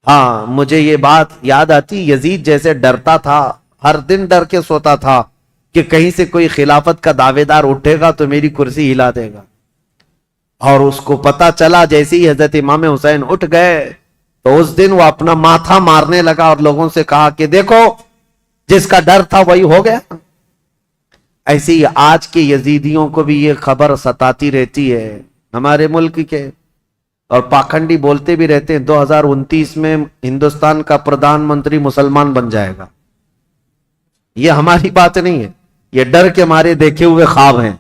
ہاں مجھے یہ بات یاد آتی، یزید جیسے ڈرتا تھا، ہر دن ڈر کے سوتا تھا کہ کہیں سے کوئی خلافت کا دعوے دار اٹھے گا تو میری کرسی ہلا دے گا، اور اس کو پتا چلا جیسے ہی حضرت امام حسین اٹھ گئے تو اس دن وہ اپنا ماتھا مارنے لگا اور لوگوں سے کہا کہ دیکھو جس کا ڈر تھا وہی ہو گیا۔ ایسے ہی آج کے یزیدیوں کو بھی یہ خبر ستاتی رہتی ہے ہمارے ملک کے، اور پاکھنڈی بولتے بھی رہتے ہیں 2029 میں ہندوستان کا پردھان منتری مسلمان بن جائے گا۔ یہ ہماری بات نہیں ہے، یہ ڈر کے مارے دیکھے ہوئے خواب ہیں،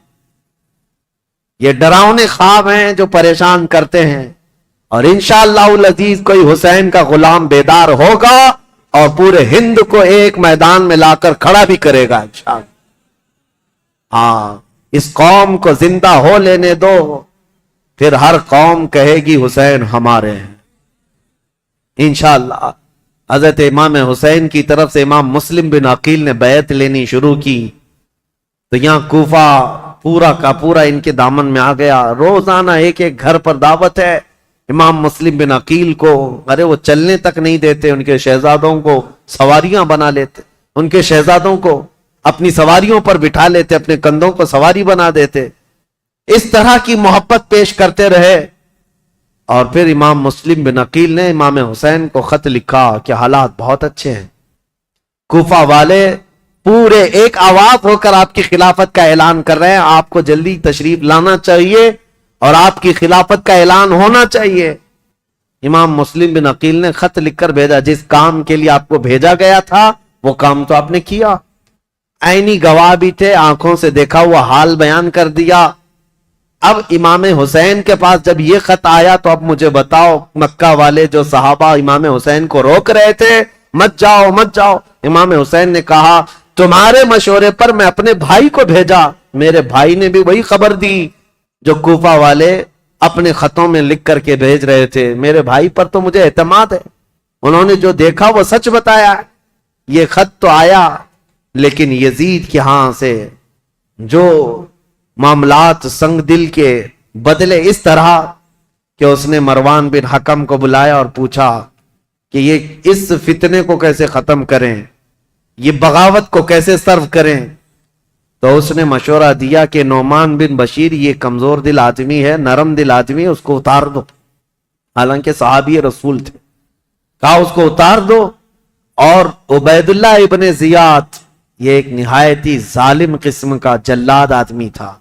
یہ ڈراؤنے خواب ہیں جو پریشان کرتے ہیں، اور انشاءاللہ العزیز کوئی حسین کا غلام بیدار ہوگا اور پورے ہند کو ایک میدان میں لا کر کھڑا بھی کرے گا انشاءاللہ۔ ہاں اس قوم کو زندہ ہو لینے دو، پھر ہر قوم کہے گی حسین ہمارے ہیں انشاءاللہ۔ حضرت امام حسین کی طرف سے امام مسلم بن عقیل نے بیعت لینی شروع کی تو یہاں کوفہ پورا کا پورا ان کے دامن میں آ گیا۔ روزانہ ایک ایک گھر پر دعوت ہے امام مسلم بن عقیل کو، ارے وہ چلنے تک نہیں دیتے، ان کے شہزادوں کو سواریاں بنا لیتے، ان کے شہزادوں کو اپنی سواریوں پر بٹھا لیتے، اپنے کندھوں کو سواری بنا دیتے، اس طرح کی محبت پیش کرتے رہے۔ اور پھر امام مسلم بن عقیل نے امام حسین کو خط لکھا کہ حالات بہت اچھے ہیں، کوفہ والے پورے ایک آواز ہو کر آپ کی خلافت کا اعلان کر رہے ہیں، آپ کو جلدی تشریف لانا چاہیے اور آپ کی خلافت کا اعلان ہونا چاہیے۔ امام مسلم بن عقیل نے خط لکھ کر بھیجا، جس کام کے لیے آپ کو بھیجا گیا تھا وہ کام تو آپ نے کیا، عینی گواہ بھی تھے، آنکھوں سے دیکھا ہوا حال بیان کر دیا۔ اب امام حسین کے پاس جب یہ خط آیا تو اب مجھے بتاؤ، مکہ والے جو صحابہ امام حسین کو روک رہے تھے مت جاؤ مت جاؤ، امام حسین نے کہا تمہارے مشورے پر میں اپنے بھائی کو بھیجا، میرے بھائی نے بھی وہی خبر دی جو کوفہ والے اپنے خطوں میں لکھ کر کے بھیج رہے تھے، میرے بھائی پر تو مجھے اعتماد ہے، انہوں نے جو دیکھا وہ سچ بتایا۔ یہ خط تو آیا لیکن یزید کے ہاں سے جو معاملات سنگ دل کے بدلے اس طرح کہ اس نے مروان بن حکم کو بلایا اور پوچھا کہ یہ اس فتنے کو کیسے ختم کریں، یہ بغاوت کو کیسے سرو کریں۔ تو اس نے مشورہ دیا کہ نعمان بن بشیر یہ کمزور دل آدمی ہے، نرم دل آدمی ہے، اس کو اتار دو، حالانکہ صحابی رسول تھے، کہا اس کو اتار دو۔ اور عبید اللہ ابن زیاد یہ ایک نہایتی ظالم قسم کا جلاد آدمی تھا،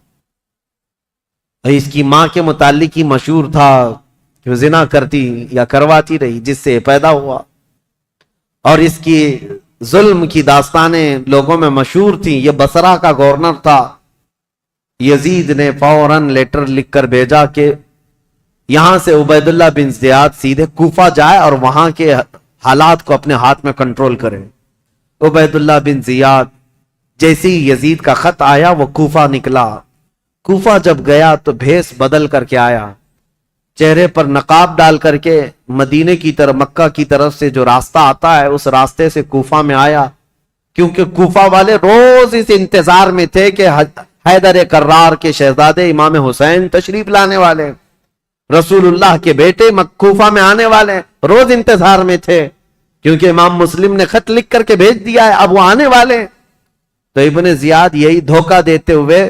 اس کی ماں کے متعلق ہی مشہور تھا کہ وہ زنا کرتی یا کرواتی رہی جس سے پیدا ہوا، اور اس کی ظلم کی داستانیں لوگوں میں مشہور تھیں۔ یہ بصرہ کا گورنر تھا۔ یزید نے فوراً لیٹر لکھ کر بھیجا کہ یہاں سے عبید اللہ بن زیاد سیدھے کوفہ جائے اور وہاں کے حالات کو اپنے ہاتھ میں کنٹرول کرے۔ عبید اللہ بن زیاد جیسے ہی یزید کا خط آیا وہ کوفہ نکلا۔ کوفہ جب گیا تو بھیس بدل کر کے آیا، چہرے پر نقاب ڈال کر کے مدینے کی طرف، مکہ کی طرف سے جو راستہ آتا ہے اس راستے سے کوفہ میں آیا، کیونکہ کوفہ والے روز اس انتظار میں تھے کہ حیدر کرار کے شہزادے امام حسین تشریف لانے والے، رسول اللہ کے بیٹے کوفہ میں آنے والے، روز انتظار میں تھے کیونکہ امام مسلم نے خط لکھ کر کے بھیج دیا ہے، اب وہ آنے والے۔ تو ابن زیاد یہی دھوکہ دیتے ہوئے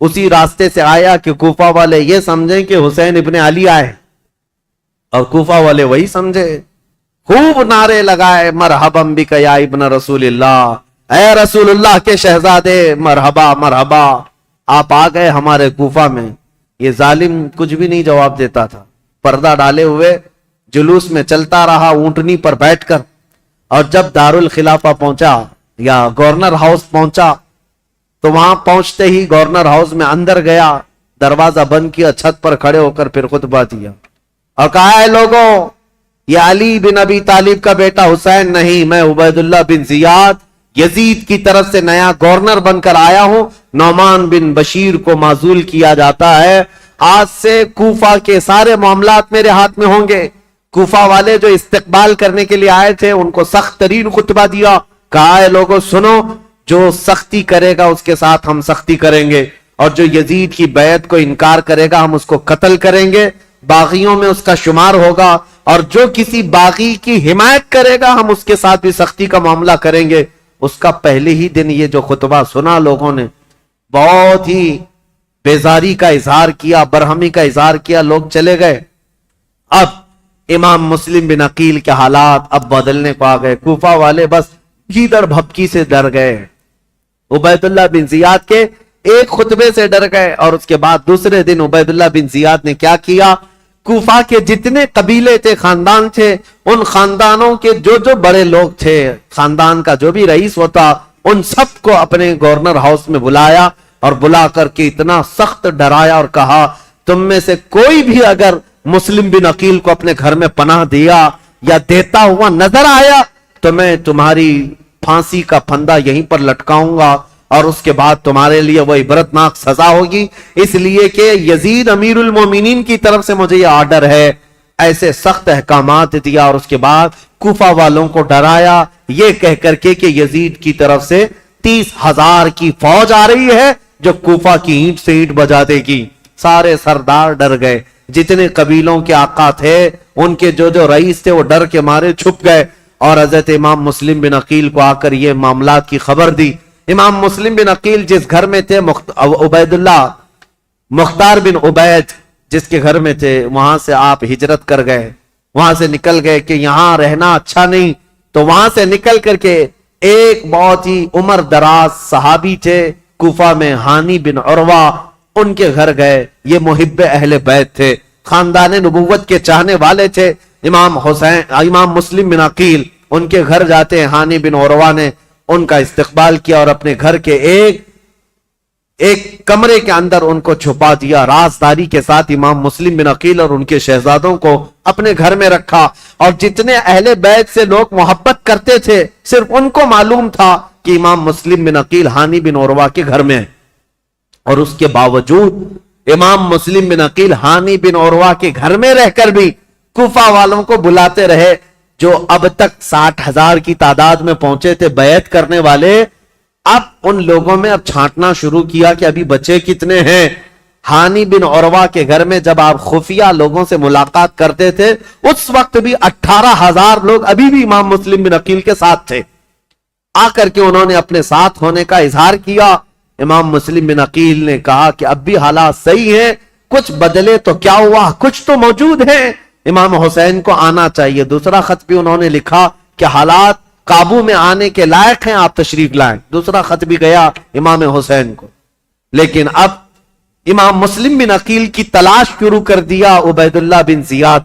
اسی راستے سے آیا کہ کوفہ والے یہ سمجھیں کہ حسین ابن علی آئے، اور کوفہ والے وہی سمجھے، خوب نعرے لگائے مرحبا بک یا ابن رسول اللہ، اے رسول اللہ کے شہزادے مرحبا مرحبا، آپ آ گئے ہمارے کوفہ میں۔ یہ ظالم کچھ بھی نہیں جواب دیتا تھا، پردہ ڈالے ہوئے جلوس میں چلتا رہا اونٹنی پر بیٹھ کر، اور جب دارالخلافہ پہنچا یا گورنر ہاؤس پہنچا تو وہاں پہنچتے ہی گورنر ہاؤس میں اندر گیا، دروازہ بند کیا، چھت پر کھڑے ہو کر پھر خطبہ دیا اور کہا ہے لوگوں، یہ علی بن ابی طالب کا بیٹا حسین نہیں، میں عبید اللہ بن زیاد یزید کی طرف سے نیا گورنر بن کر آیا ہوں، نعمان بن بشیر کو معزول کیا جاتا ہے، آج سے کوفہ کے سارے معاملات میرے ہاتھ میں ہوں گے۔ کوفہ والے جو استقبال کرنے کے لیے آئے تھے ان کو سخت ترین خطبہ دیا، کہا ہے لوگوں سنو، جو سختی کرے گا اس کے ساتھ ہم سختی کریں گے، اور جو یزید کی بیعت کو انکار کرے گا ہم اس کو قتل کریں گے، باغیوں میں اس کا شمار ہوگا، اور جو کسی باغی کی حمایت کرے گا ہم اس کے ساتھ بھی سختی کا معاملہ کریں گے. اس کا پہلے ہی دن یہ جو خطبہ سنا لوگوں نے بہت ہی بیزاری کا اظہار کیا, برہمی کا اظہار کیا, لوگ چلے گئے. اب امام مسلم بن عقیل کے حالات اب بدلنے کو آ گئے. کوفہ والے بس گیدڑ بھپکی سے ڈر گئے, عبید اللہ بن زیاد کے ایک خطبے سے ڈر گئے. اور اس کے بعد دوسرے دن عبید اللہ بن زیاد نے کیا کیا, کوفہ کے جتنے قبیلے تھے, خاندان تھے, ان خاندانوں کے جو بڑے لوگ تھے, خاندان کا جو بھی رئیس ہوتا, ان سب کو اپنے گورنر ہاؤس میں بلایا اور بلا کر کے اتنا سخت ڈرایا اور کہا تم میں سے کوئی بھی اگر مسلم بن عقیل کو اپنے گھر میں پناہ دیا یا دیتا ہوا نظر آیا تو میں تمہاری پھانسی کا پھندا یہیں پر لٹکاؤں گا, اور اس کے بعد تمہارے لیے وہ عبرتناک سزا ہوگی, اس لیے کہ یزید امیر المومنین کی طرف سے مجھے یہ آرڈر ہے. ایسے سخت احکامات دیا اور اس کے بعد کوفہ والوں کو ڈرایا یہ کہہ کر کے کہ یزید کی طرف سے 30,000 کی فوج آ رہی ہے جو کوفہ کی اینٹ سے اینٹ بجا دے گی. سارے سردار ڈر گئے, جتنے قبیلوں کے آقا تھے ان کے جو رئیس تھے وہ ڈر کے مارے چھپ گئے. اور حضرت امام مسلم بن عقیل کو آ کر یہ معاملات کی خبر دی. امام مسلم بن عقیل جس گھر میں تھے, عبید اللہ مختار بن عبید جس کے گھر میں تھے, وہاں سے آپ ہجرت کر گئے, وہاں سے نکل گئے کہ یہاں رہنا اچھا نہیں. تو وہاں سے نکل کر کے ایک بہت ہی عمر دراز صحابی تھے کوفہ میں, ہانی بن عروہ, ان کے گھر گئے. یہ محب اہل بیت تھے, خاندان نبوت کے چاہنے والے تھے. امام مسلم بن عقیل ان کے گھر جاتے ہیں, ہانی بن عروہ نے ان کا استقبال کیا اور اپنے گھر کے ایک کمرے کے اندر ان کو چھپا دیا. رازداری کے ساتھ امام مسلم بن عقیل اور ان کے شہزادوں کو اپنے گھر میں رکھا. اور جتنے اہل بیت سے لوگ محبت کرتے تھے صرف ان کو معلوم تھا کہ امام مسلم بن عقیل ہانی بن عروہ کے گھر میں ہے. اور اس کے باوجود امام مسلم بن عقیل ہانی بن عروہ کے گھر میں رہ کر بھی کوفہ والوں کو بلاتے رہے. جو اب تک 60,000 کی تعداد میں پہنچے تھے بیعت کرنے والے, اب ان لوگوں میں اب چھانٹنا شروع کیا کہ ابھی بچے کتنے ہیں. ہانی بن عروہ کے گھر میں جب آپ خفیہ لوگوں سے ملاقات کرتے تھے اس وقت بھی 18,000 لوگ ابھی بھی امام مسلم بن عقیل کے ساتھ تھے. آ کر کے انہوں نے اپنے ساتھ ہونے کا اظہار کیا. امام مسلم بن عقیل نے کہا کہ اب بھی حالات صحیح ہیں, کچھ بدلے تو کیا ہوا, کچھ تو موجود ہیں, امام حسین کو آنا چاہیے. دوسرا خط بھی انہوں نے لکھا کہ حالات قابو میں آنے کے لائق ہیں, آپ تشریف لائیں. دوسرا خط بھی گیا امام حسین کو. لیکن اب امام مسلم بن عقیل کی تلاش شروع کر دیا عبید اللہ بن زیاد.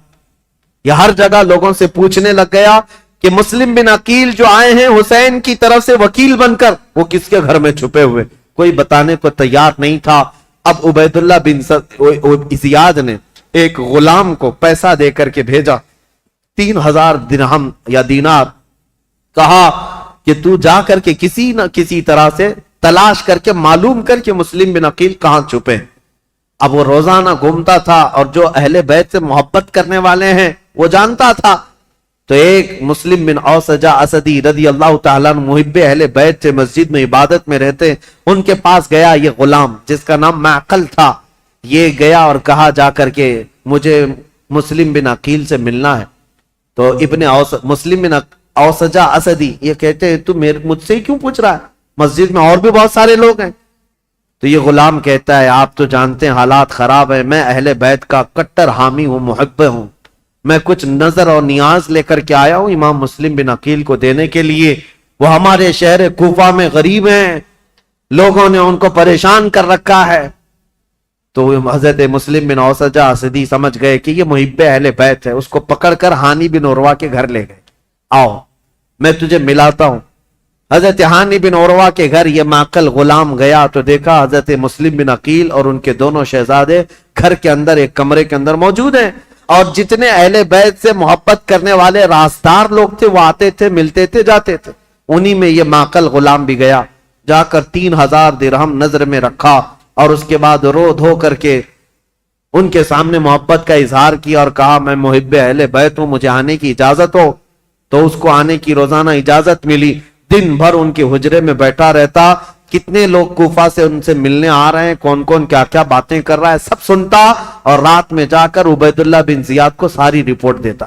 یہ ہر جگہ لوگوں سے پوچھنے لگ گیا کہ مسلم بن عقیل جو آئے ہیں حسین کی طرف سے وکیل بن کر, وہ کس کے گھر میں چھپے ہوئے, کوئی بتانے کو تیار نہیں تھا. اب عبید اللہ بن زیاد نے ایک غلام کو پیسہ دے کر کے بھیجا, 3,000 درہم یا دینار, کہا کہ تو جا کر کے کسی نہ کسی طرح سے تلاش کر کے معلوم کر کے مسلم بن عقیل کہاں چھپے. اب وہ روزانہ گھومتا تھا اور جو اہل بیت سے محبت کرنے والے ہیں وہ جانتا تھا. تو ایک مسلم بن اوسجہ اسدی رضی اللہ تعالیٰ محب اہل بیت سے مسجد میں عبادت میں رہتے, ان کے پاس گیا یہ غلام جس کا نام معقل تھا. یہ گیا اور کہا جا کر کے مجھے مسلم بن عقیل سے ملنا ہے. تو مسلم بن اوسجہ اسدی یہ کہتے ہیں تو مجھ سے کیوں پوچھ رہا ہے, مسجد میں اور بھی بہت سارے لوگ ہیں. تو یہ غلام کہتا ہے آپ تو جانتے ہیں حالات خراب ہیں, میں اہل بیت کا کٹر حامی ہوں, محب ہوں, میں کچھ نظر اور نیاز لے کر کے آیا ہوں امام مسلم بن عقیل کو دینے کے لیے. وہ ہمارے شہر کوفہ میں غریب ہیں, لوگوں نے ان کو پریشان کر رکھا ہے. تو حضرت مسلم بن اوسجہ اسدی سمجھ گئے کہ یہ محب اہل بیت ہے, اس کو پکڑ کر ہانی بن عروہ کے گھر لے گئے. آؤ میں تجھے ملاتا ہوں. حضرت ہانی بن عروہ کے گھر یہ معقل غلام گیا تو دیکھا حضرت مسلم بن عقیل اور ان کے دونوں شہزادے گھر کے اندر ایک کمرے کے اندر موجود ہیں. اور جتنے اہل بیت سے محبت کرنے والے رازدار لوگ تھے وہ آتے تھے, ملتے تھے, جاتے تھے. انہی میں یہ معقل غلام بھی گیا, جا کر 3,000 درہم نظر میں رکھا اور اس کے بعد رو دھو کر کے ان کے سامنے محبت کا اظہار کیا اور کہا میں محب اہل بیت ہوں, مجھے آنے کی اجازت ہو. تو اس کو آنے کی روزانہ اجازت ملی. دن بھر ان کے حجرے میں بیٹھا رہتا, کتنے لوگ کوفہ سے ان سے ملنے آ رہے ہیں, کون کون کیا کیا باتیں کر رہا ہے, سب سنتا اور رات میں جا کر عبید اللہ بن زیاد کو ساری رپورٹ دیتا.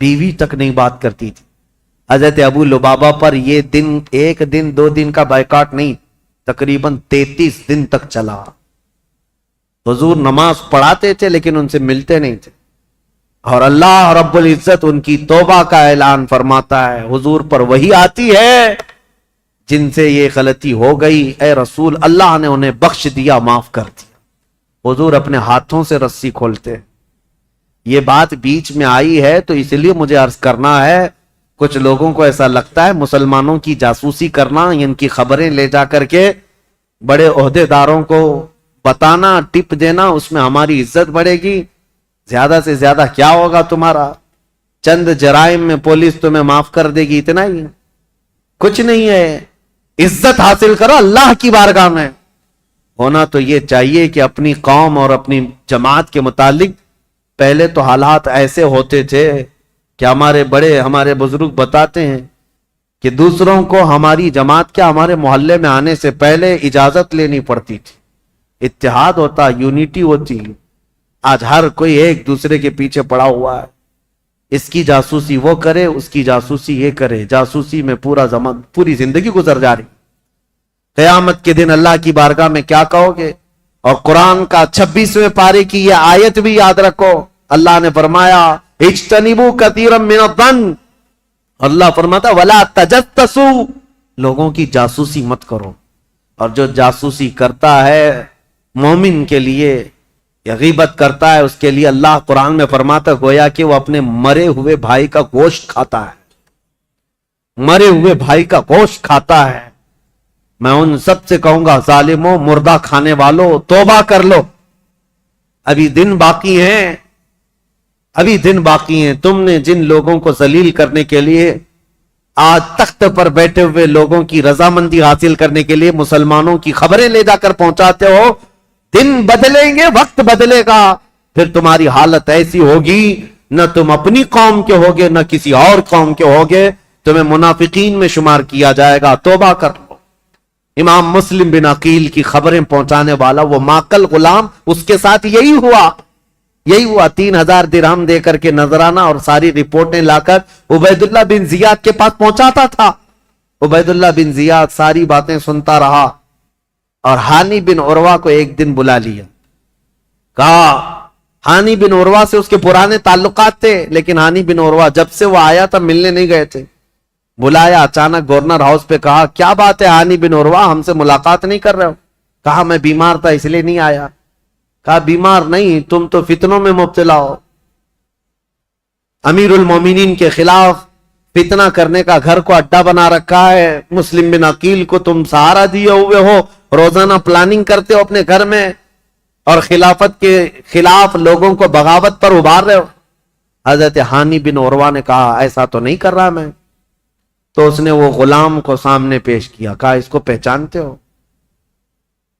بیوی تک نہیں بات کرتی تھی. حضرت ابو لبابہ پر یہ دن ایک دن دو دن کا بائیکاٹ نہیں، تقریباً 33 دن تک چلا. حضور نماز پڑھاتے تھے لیکن ان سے ملتے نہیں تھے، اور اللہ رب العزت ان کی توبہ کا اعلان فرماتا ہے. حضور پر وہی آتی ہے جن سے یہ غلطی ہو گئی، اے رسول اللہ نے انہیں بخش دیا، معاف کر دیا. حضور اپنے ہاتھوں سے رسی کھولتے. یہ بات بیچ میں آئی ہے تو اس لیے مجھے عرض کرنا ہے، کچھ لوگوں کو ایسا لگتا ہے مسلمانوں کی جاسوسی کرنا، ان کی خبریں لے جا کر کے بڑے عہدے داروں کو بتانا، ٹپ دینا، اس میں ہماری عزت بڑھے گی. زیادہ سے زیادہ کیا ہوگا تمہارا؟ چند جرائم میں پولیس تمہیں معاف کر دے گی، اتنا ہی، کچھ نہیں ہے. عزت حاصل کرو اللہ کی بارگاہ میں. ہونا تو یہ چاہیے کہ اپنی قوم اور اپنی جماعت کے متعلق پہلے تو حالات ایسے ہوتے تھے کہ ہمارے بڑے، ہمارے بزرگ بتاتے ہیں کہ دوسروں کو ہماری جماعت کیا ہمارے محلے میں آنے سے پہلے اجازت لینی پڑتی تھی. اتحاد ہوتا، یونٹی ہوتی. آج ہر کوئی ایک دوسرے کے پیچھے پڑا ہوا ہے. اس کی جاسوسی وہ کرے، اس کی جاسوسی یہ کرے، جاسوسی میں پوری زندگی گزر جا رہی. قیامت کے دن اللہ کی بارگاہ میں کیا کہو گے؟ اور قرآن کا 26ویں پارے کی یہ آیت بھی یاد رکھو. اللہ نے فرمایا اجتنبوا کثیرا من الظن، اللہ فرماتا ولا تجسسوا، لوگوں کی جاسوسی مت کرو. اور جو جاسوسی کرتا ہے مومن کے لیے یا غیبت کرتا ہے اس کے لیے اللہ قرآن میں فرماتا گویا کہ وہ اپنے مرے ہوئے بھائی کا گوشت کھاتا ہے. مرے ہوئے بھائی کا گوشت کھاتا ہے. میں ان سب سے کہوں گا ظالموں، مردہ کھانے والوں، توبہ کر لو. ابھی دن باقی ہیں، ابھی دن باقی ہیں. تم نے جن لوگوں کو ذلیل کرنے کے لیے آج تخت پر بیٹھے ہوئے لوگوں کی رضامندی حاصل کرنے کے لیے مسلمانوں کی خبریں لے جا کر پہنچاتے ہو، دن بدلیں گے، وقت بدلے گا، پھر تمہاری حالت ایسی ہوگی نہ تم اپنی قوم کے ہوگے نہ کسی اور قوم کے ہوگے، تمہیں منافقین میں شمار کیا جائے گا. توبہ کر لو. امام مسلم بن عقیل کی خبریں پہنچانے والا وہ ماکل غلام، اس کے ساتھ یہی ہوا 3000 درہم دے کر کے نذرانہ اور ساری رپورٹیں لا کر عبید اللہ بن زیاد کے پاس پہنچاتا تھا. عبید اللہ بن زیاد ساری باتیں سنتا رہا اور ہانی بن عروہ کو ایک دن بلا لیا. کہا ہانی بن عروہ سے اس کے پرانے تعلقات تھے، لیکن ہانی بن عروہ جب سے وہ آیا تھا ملنے نہیں گئے تھے. بلایا اچانک گورنر ہاؤس پہ، کہا کیا بات ہے ہانی بن عروہ، ہم سے ملاقات نہیں کر رہے ہو؟ کہا میں بیمار تھا اس لیے نہیں آیا. کہا بیمار نہیں، تم تو فتنوں میں مبتلا ہو. امیر المومنین کے خلاف فتنہ کرنے کا گھر کو اڈا بنا رکھا ہے. مسلم بن عقیل کو تم سہارا دیے ہوئے ہو، روزانہ پلاننگ کرتے ہو اپنے گھر میں اور خلافت کے خلاف لوگوں کو بغاوت پر ابھار رہے ہو. حضرت ہانی بن عروہ نے کہا ایسا تو نہیں کر رہا میں. تو اس نے وہ غلام کو سامنے پیش کیا. کہا اس کو پہچانتے ہو؟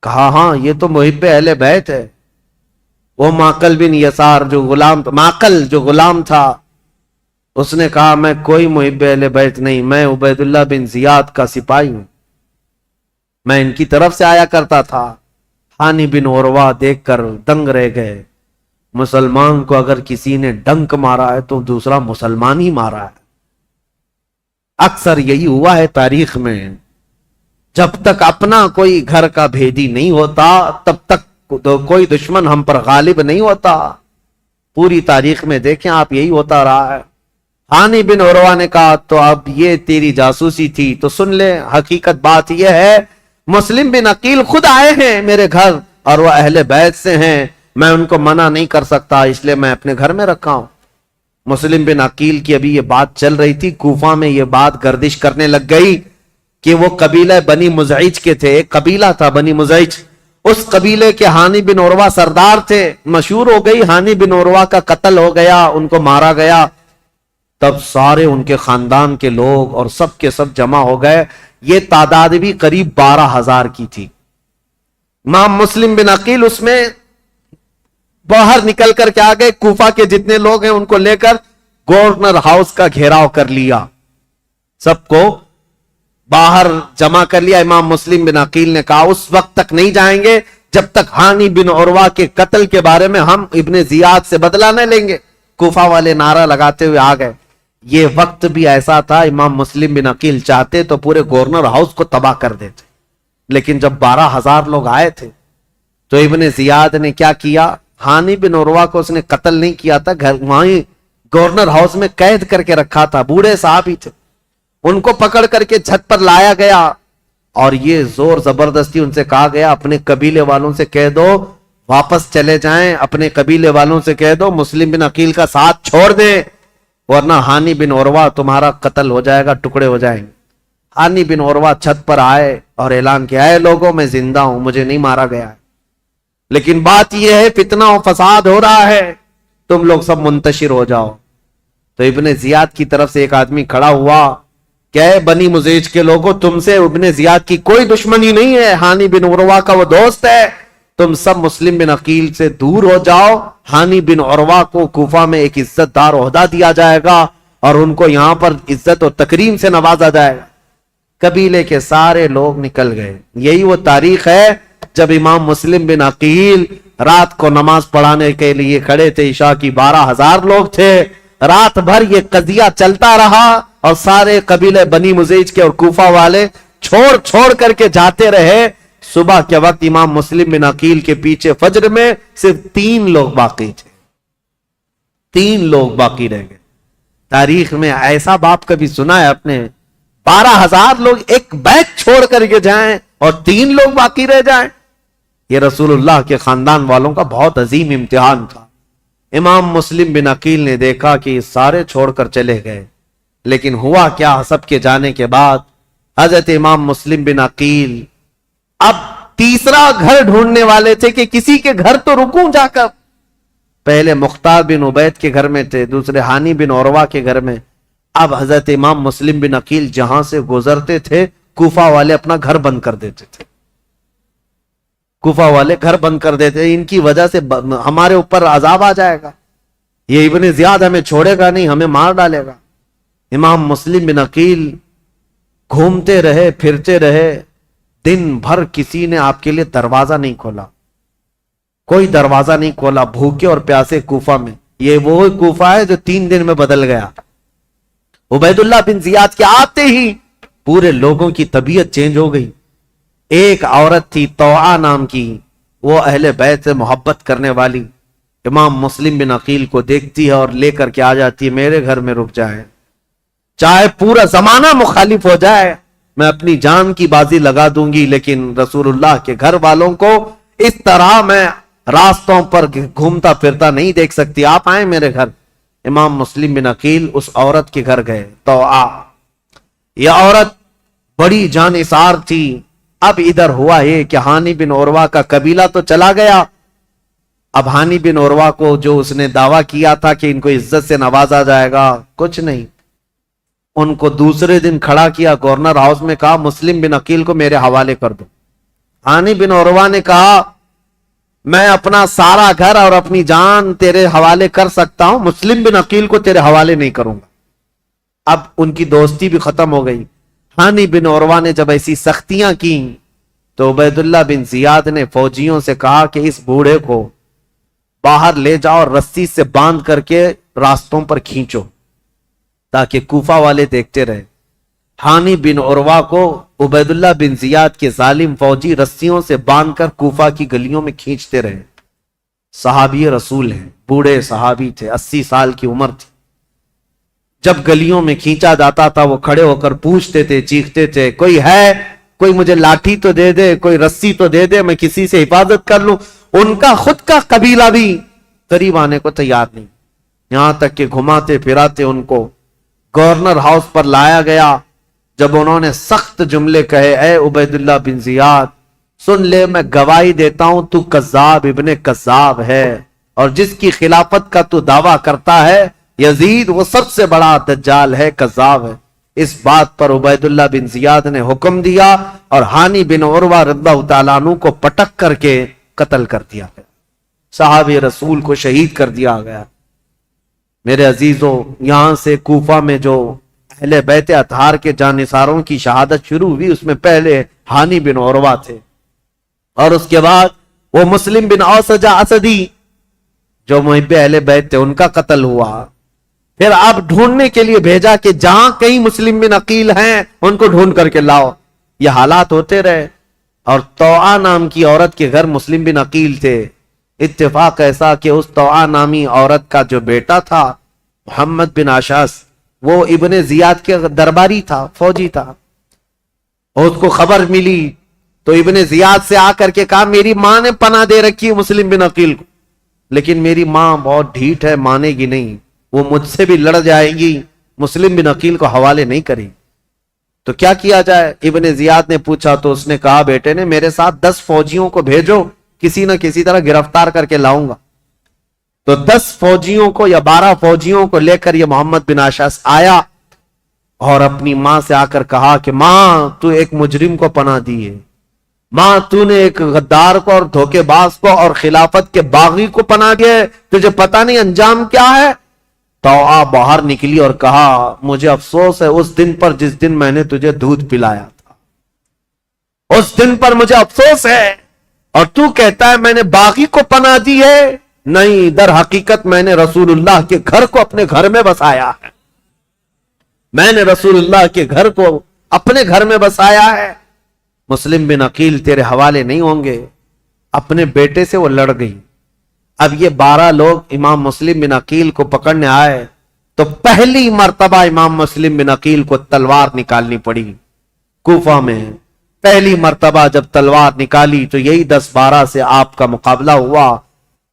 کہا ہاں یہ تو محب اہل بیت ہے. وہ ماقل بن یسار جو غلام تھا، اس نے کہا میں کوئی محب اہل بیت نہیں، میں عبید اللہ بن زیاد کا سپاہی ہوں، میں ان کی طرف سے آیا کرتا تھا. ہانی بن عروہ دیکھ کر دنگ رہ گئے. مسلمان کو اگر کسی نے ڈنک مارا ہے تو دوسرا مسلمان ہی مارا ہے. اکثر یہی ہوا ہے تاریخ میں، جب تک اپنا کوئی گھر کا بھیدی نہیں ہوتا تب تک کوئی دشمن ہم پر غالب نہیں ہوتا. پوری تاریخ میں دیکھیں آپ یہی ہوتا رہا ہے. ہانی بن عروہ نے کہا تو اب یہ تیری جاسوسی تھی تو سن لے، حقیقت بات یہ ہے مسلم بن عقیل خود آئے ہیں میرے گھر اور وہ اہل بیت سے ہیں، میں ان کو منع نہیں کر سکتا اس لیے میں اپنے گھر میں رکھا ہوں. مسلم بن عقیل کی ابھی یہ بات چل رہی تھی، کوفہ میں یہ بات گردش کرنے لگ گئی کہ وہ قبیلہ بنی مزعج کے تھے. ایک قبیلہ تھا بنی مزعج، اس قبیلے کے ہانی بن عروہ سردار تھے. مشہور ہو گئی ہانی بن عروہ کا قتل ہو گیا، ان کو مارا گیا. تب سارے ان کے خاندان کے لوگ اور سب کے سب جمع ہو گئے. یہ تعداد بھی قریب 12,000 کی تھی. امام مسلم بن عقیل اس میں باہر نکل کر کے آ گئے. کوفہ کے جتنے لوگ ہیں ان کو لے کر گورنر ہاؤس کا گھیراؤ کر لیا، سب کو باہر جمع کر لیا. امام مسلم بن عقیل نے کہا اس وقت تک نہیں جائیں گے جب تک ہانی بن عروہ کے قتل کے بارے میں ہم ابن زیاد سے بدلہ نہ لیں گے. کوفہ والے نعرہ لگاتے ہوئے آ گئے. یہ وقت بھی ایسا تھا امام مسلم بن عقیل چاہتے تو پورے گورنر ہاؤس کو تباہ کر دیتے، لیکن جب 12,000 لوگ آئے تھے تو ابن زیاد نے کیا کیا، ہانی بن عروہ کو اس نے قتل نہیں کیا تھا، گھر وہیں گورنر ہاؤس میں قید کر کے رکھا تھا، بوڑھے صحابی تھے، ان کو پکڑ کر کے چھت پر لایا گیا اور یہ زور زبردستی ان سے کہا گیا اپنے قبیلے والوں سے کہہ دو واپس چلے جائیں، اپنے قبیلے والوں سے کہہ دو مسلم بن عقیل کا ساتھ چھوڑ دیں ورنہ ہانی بن عروہ تمہارا قتل ہو جائے گا، ٹکڑے ہو جائیں گے۔ ہانی بن عروہ چھت پر آئے اور اعلان کیا، اے لوگوں میں زندہ ہوں، مجھے نہیں مارا گیا ہے، لیکن بات یہ ہے فتنہ و فساد ہو رہا ہے، تم لوگ سب منتشر ہو جاؤ۔ تو ابن زیاد کی طرف سے ایک آدمی کھڑا ہوا کہ اے بنی مزیج کے لوگوں، تم سے ابن زیاد کی کوئی دشمنی نہیں ہے، ہانی بن عروہ کا وہ دوست ہے، تم سب مسلم بن عقیل سے دور ہو جاؤ، ہانی بن عروہ کو کوفہ میں ایک عزت دار عہدہ دیا جائے گا اور ان کو یہاں پر عزت و تکریم سے نوازا جائے گا۔ قبیلے کے سارے لوگ نکل گئے۔ یہی وہ تاریخ ہے جب امام مسلم بن عقیل رات کو نماز پڑھانے کے لیے کھڑے تھے، عشاء کی 12,000 لوگ تھے، رات بھر یہ قضیہ چلتا رہا اور سارے قبیلے بنی مزیج کے اور کوفہ والے چھوڑ کر کے جاتے رہے۔ صبح کے وقت امام مسلم بن عقیل کے پیچھے فجر میں صرف 3 لوگ باقی تھے، 3 لوگ باقی رہ گئے۔ تاریخ میں ایسا باپ کبھی سنا ہے اپنے 12,000 لوگ ایک بیت چھوڑ کر کے جائیں اور 3 لوگ باقی رہ جائیں؟ یہ رسول اللہ کے خاندان والوں کا بہت عظیم امتحان تھا۔ امام مسلم بن عقیل نے دیکھا کہ یہ سارے چھوڑ کر چلے گئے، لیکن ہوا کیا، سب کے جانے کے بعد حضرت امام مسلم بن عقیل اب تیسرا گھر ڈھونڈنے والے تھے کہ کسی کے گھر تو رکوں جا کر۔ پہلے مختار بن عبید کے گھر میں تھے، دوسرے ہانی بن عروہ کے گھر میں، اب حضرت امام مسلم بن عقیل جہاں سے گزرتے تھے کوفہ والے اپنا گھر بند کر دیتے تھے، کوفہ والے گھر بند کر دیتے، ان کی وجہ سے ہمارے اوپر عذاب آ جائے گا، یہ ابن زیاد ہمیں چھوڑے گا نہیں، ہمیں مار ڈالے گا۔ امام مسلم بن عقیل گھومتے رہے، پھرتے رہے، دن بھر کسی نے آپ کے لیے دروازہ نہیں کھولا، کوئی دروازہ نہیں کھولا، بھوکے اور پیاسے کوفہ میں۔ یہ وہ کوفہ ہے جو 3 دن میں بدل گیا۔ عبید اللہ بن زیاد کے آتے ہی پورے لوگوں کی طبیعت چینج ہو گئی۔ ایک عورت تھی طوعا نام کی، وہ اہل بیت سے محبت کرنے والی، امام مسلم بن عقیل کو دیکھتی ہے اور لے کر کے آ جاتی ہے، میرے گھر میں رک جائے، چاہے پورا زمانہ مخالف ہو جائے، میں اپنی جان کی بازی لگا دوں گی، لیکن رسول اللہ کے گھر والوں کو اس طرح میں راستوں پر گھومتا پھرتا نہیں دیکھ سکتی، آپ آئیں میرے گھر۔ امام مسلم بن عقیل اس عورت کے گھر گئے، طوعا، یہ عورت بڑی جانثار تھی۔ اب ادھر ہوا یہ کہ ہانی بن عروہ کا قبیلہ تو چلا گیا، اب ہانی بن عروہ کو جو اس نے دعویٰ کیا تھا کہ ان کو عزت سے نوازا جائے گا، کچھ نہیں، ان کو دوسرے دن کھڑا کیا گورنر ہاؤس میں، کہا مسلم بن عقیل کو میرے حوالے کر دو۔ ہانی بن عروہ نے کہا میں اپنا سارا گھر اور اپنی جان تیرے حوالے کر سکتا ہوں، مسلم بن عقیل کو تیرے حوالے نہیں کروں گا۔ اب ان کی دوستی بھی ختم ہو گئی۔ ہانی بن عروہ نے جب ایسی سختیاں کی تو عبید اللہ بن زیاد نے فوجیوں سے کہا کہ اس بوڑھے کو باہر لے جاؤ، رسی سے باندھ کر کے راستوں پر کھینچو تاکہ کوفہ والے دیکھتے رہے۔ ہانی بن عروہ کو عبید اللہ بن زیاد کے ظالم فوجی رسیوں سے باندھ کر کوفہ کی گلیوں میں کھینچتے رہے۔ صحابی رسول ہیں، بوڑھے صحابی تھے، 80 سال کی عمر تھی۔ جب گلیوں میں کھینچا جاتا تھا وہ کھڑے ہو کر پوچھتے تھے، چیختے تھے، کوئی ہے، کوئی مجھے لاٹھی تو دے دے، کوئی رسی تو دے دے، میں کسی سے حفاظت کر لوں۔ ان کا خود کا قبیلہ بھی قریب آنے کو تیار نہیں، یہاں تک کہ گھماتے پھراتے ان کو گورنر ہاؤس پر لایا گیا۔ جب انہوں نے سخت جملے کہے، اے عبید اللہ بن زیاد سن لے، میں گواہی دیتا ہوں تو کذاب ابن کذاب ہے، اور جس کی خلافت کا تو دعویٰ کرتا ہے یزید، وہ سب سے بڑا دجال ہے، کذاب ہے۔ اس بات پر عبید اللہ بن زیاد نے حکم دیا اور ہانی بن عروہ رضی اللہ تعالیٰ عنہ کو پٹک کر کے قتل کر دیا گیا، صحابی رسول کو شہید کر دیا گیا۔ میرے عزیزوں، یہاں سے کوفہ میں جو اہل بیت اطہار کے جانثاروں کی شہادت شروع ہوئی، اس میں پہلے ہانی بن عروہ تھے، اور اس کے بعد وہ مسلم بن اوسجہ اسدی جو محب اہل بیت تھے، ان کا قتل ہوا۔ پھر اب ڈھونڈنے کے لیے بھیجا کہ جہاں کئی مسلم بن عقیل ہیں ان کو ڈھونڈ کر کے لاؤ. یہ حالات ہوتے رہے. اور توعا نام کی عورت کے گھر مسلم بن عقیل تھے. اتفاق ایسا کہ اس توعا نامی عورت کا جو بیٹا تھا محمد بن اشعث، وہ ابن زیاد کے درباری تھا، فوجی تھا. اور اس کو خبر ملی تو ابن زیاد سے آ کر کے کہا میری ماں نے پناہ دے رکھی ہے مسلم بن عقیل کو، لیکن میری ماں بہت ڈھیٹ ہے، مانے گی نہیں، وہ مجھ سے بھی لڑ جائے گی، مسلم بن عقیل کو حوالے نہیں کرے. تو کیا کیا جائے؟ ابن زیاد نے پوچھا تو اس نے کہا بیٹے نے میرے ساتھ 10 فوجیوں کو بھیجو، کسی نہ کسی طرح گرفتار کر کے لاؤں گا. تو 10 فوجیوں کو یا 12 فوجیوں کو لے کر یہ محمد بن اشعث آیا اور اپنی ماں سے آ کر کہا کہ ماں تو ایک مجرم کو پناہ دی ہے، ماں تو نے ایک غدار کو اور دھوکے باز کو اور خلافت کے باغی کو پناہ دیا ہے، تجھے پتہ نہیں انجام کیا ہے؟ توعا باہر نکلی اور کہا مجھے افسوس ہے اس دن پر جس دن میں نے تجھے دودھ پلایا تھا، اس دن پر مجھے افسوس ہے، اور تو کہتا ہے میں نے باغی کو پناہ دی ہے. نہیں، در حقیقت میں نے رسول اللہ کے گھر کو اپنے گھر میں بسایا ہے، میں نے رسول اللہ کے گھر کو اپنے گھر میں بسایا ہے. مسلم بن عقیل تیرے حوالے نہیں ہوں گے. اپنے بیٹے سے وہ لڑ گئی. اب یہ 12 لوگ امام مسلم بن عقیل کو پکڑنے آئے تو پہلی مرتبہ امام مسلم بن عقیل کو تلوار نکالنی پڑی. کوفہ میں پہلی مرتبہ جب تلوار نکالی تو یہی 10-12 سے آپ کا مقابلہ ہوا.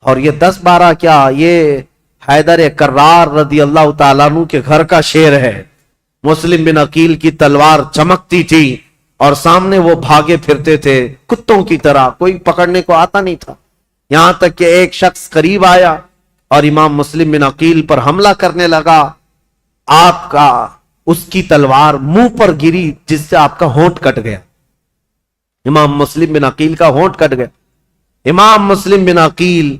اور یہ 10-12 کیا، یہ حیدر کرار رضی اللہ تعالیٰ عنہ کے گھر کا شیر ہے. مسلم بن عقیل کی تلوار چمکتی تھی اور سامنے وہ بھاگے پھرتے تھے کتوں کی طرح، کوئی پکڑنے کو آتا نہیں تھا. یہاں تک کہ ایک شخص قریب آیا اور امام مسلم بن عقیل پر حملہ کرنے لگا. آپ کا اس کی تلوار منہ پر گری جس سے آپ کا ہونٹ کٹ گیا. امام مسلم بن عقیل کا ہونٹ کٹ گیا. امام مسلم بن عقیل،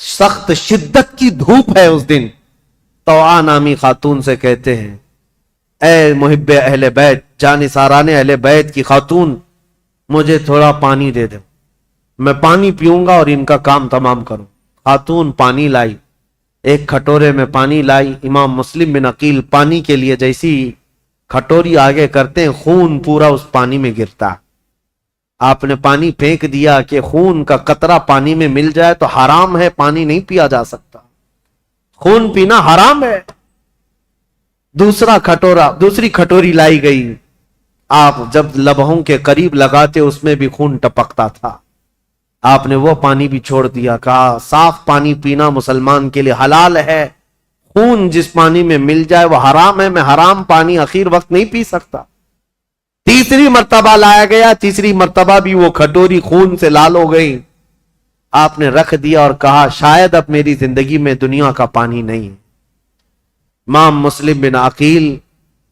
سخت شدت کی دھوپ ہے اس دن. توعا نامی خاتون سے کہتے ہیں اے محب اہل بیت، جانثاران اہل بیت کی خاتون، مجھے تھوڑا پانی دے دو، میں پانی پیوں گا اور ان کا کام تمام کروں. خاتون پانی لائی، ایک کھٹورے میں پانی لائی. امام مسلم بن عقیل پانی کے لیے جیسی کھٹوری آگے کرتے ہیں خون پورا اس پانی میں گرتا. آپ نے پانی پھینک دیا کہ خون کا قطرہ پانی میں مل جائے تو حرام ہے، پانی نہیں پیا جا سکتا، خون پینا حرام ہے. دوسری کھٹوری لائی گئی. آپ جب لبوں کے قریب لگاتے اس میں بھی خون ٹپکتا تھا. آپ نے وہ پانی بھی چھوڑ دیا، کہا صاف پانی پینا مسلمان کے لیے حلال ہے، خون جس پانی میں مل جائے وہ حرام ہے، میں حرام پانی اخیر وقت نہیں پی سکتا. تیسری مرتبہ لایا گیا، تیسری مرتبہ بھی وہ کھٹوری خون سے لال ہو گئی. آپ نے رکھ دیا اور کہا شاید اب میری زندگی میں دنیا کا پانی نہیں ہے. امام مسلم بن عقیل